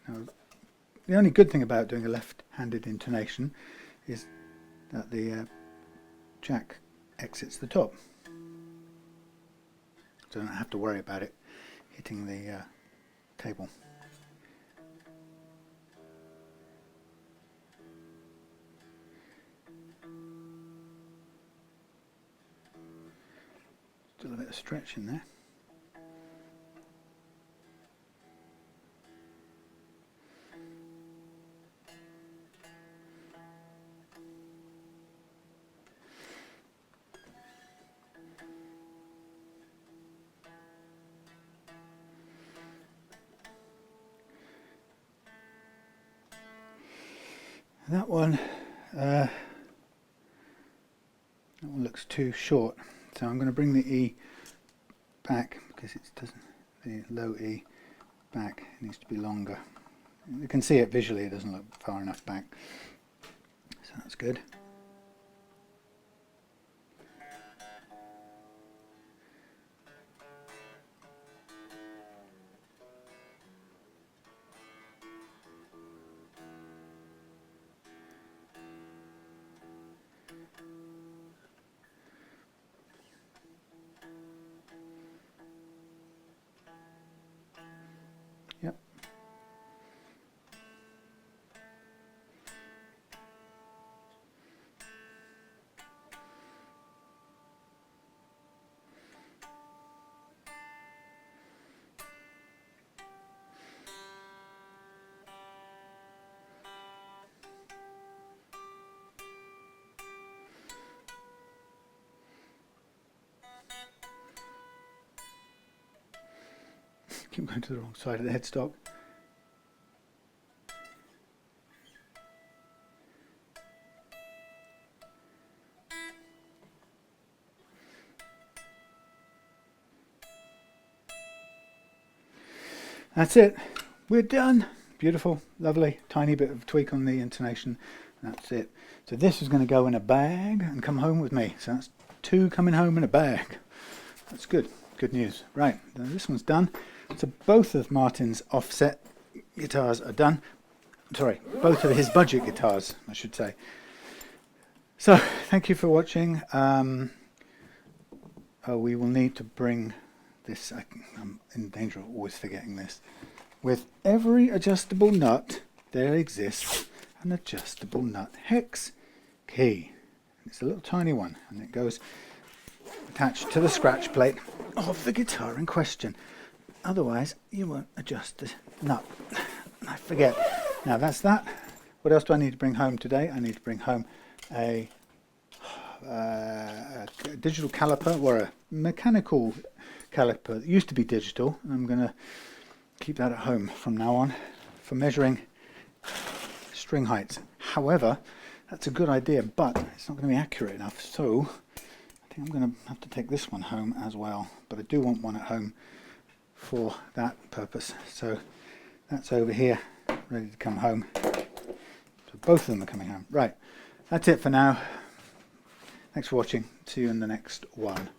Now, the only good thing about doing a left-handed intonation is that the jack exits the top, so I don't have to worry about it hitting the table. Still a bit of stretch in there. That one looks too short, so I'm going to bring the E back because it doesn't. The low E back, it needs to be longer. You can see it visually; it doesn't look far enough back, so that's good. Yep. Keep going to the wrong side of the headstock. That's it. We're done. Beautiful, lovely, tiny bit of tweak on the intonation. That's it. So this is going to go in a bag and come home with me. So that's 2 coming home in a bag. That's good. Good news. Right, this one's done. So both of Martin's offset guitars are done. Sorry, both of his budget guitars, I should say. So thank you for watching. We will need to bring this, I'm in danger of always forgetting this. With every adjustable nut, there exists an adjustable nut hex key. It's a little tiny one, and it goes attached to the scratch plate of the guitar in question. Otherwise, you won't adjust the nut. I forget. Now that's that. What else do I need to bring home today? I need to bring home a digital caliper, or a mechanical caliper that used to be digital. I'm going to keep that at home from now on for measuring string heights. However, that's a good idea, but it's not going to be accurate enough, so I think I'm going to have to take this one home as well. But I do want one at home for that purpose, so that's over here ready to come home. So both of them are coming home. Right, that's it for now. Thanks for watching. See you in the next one.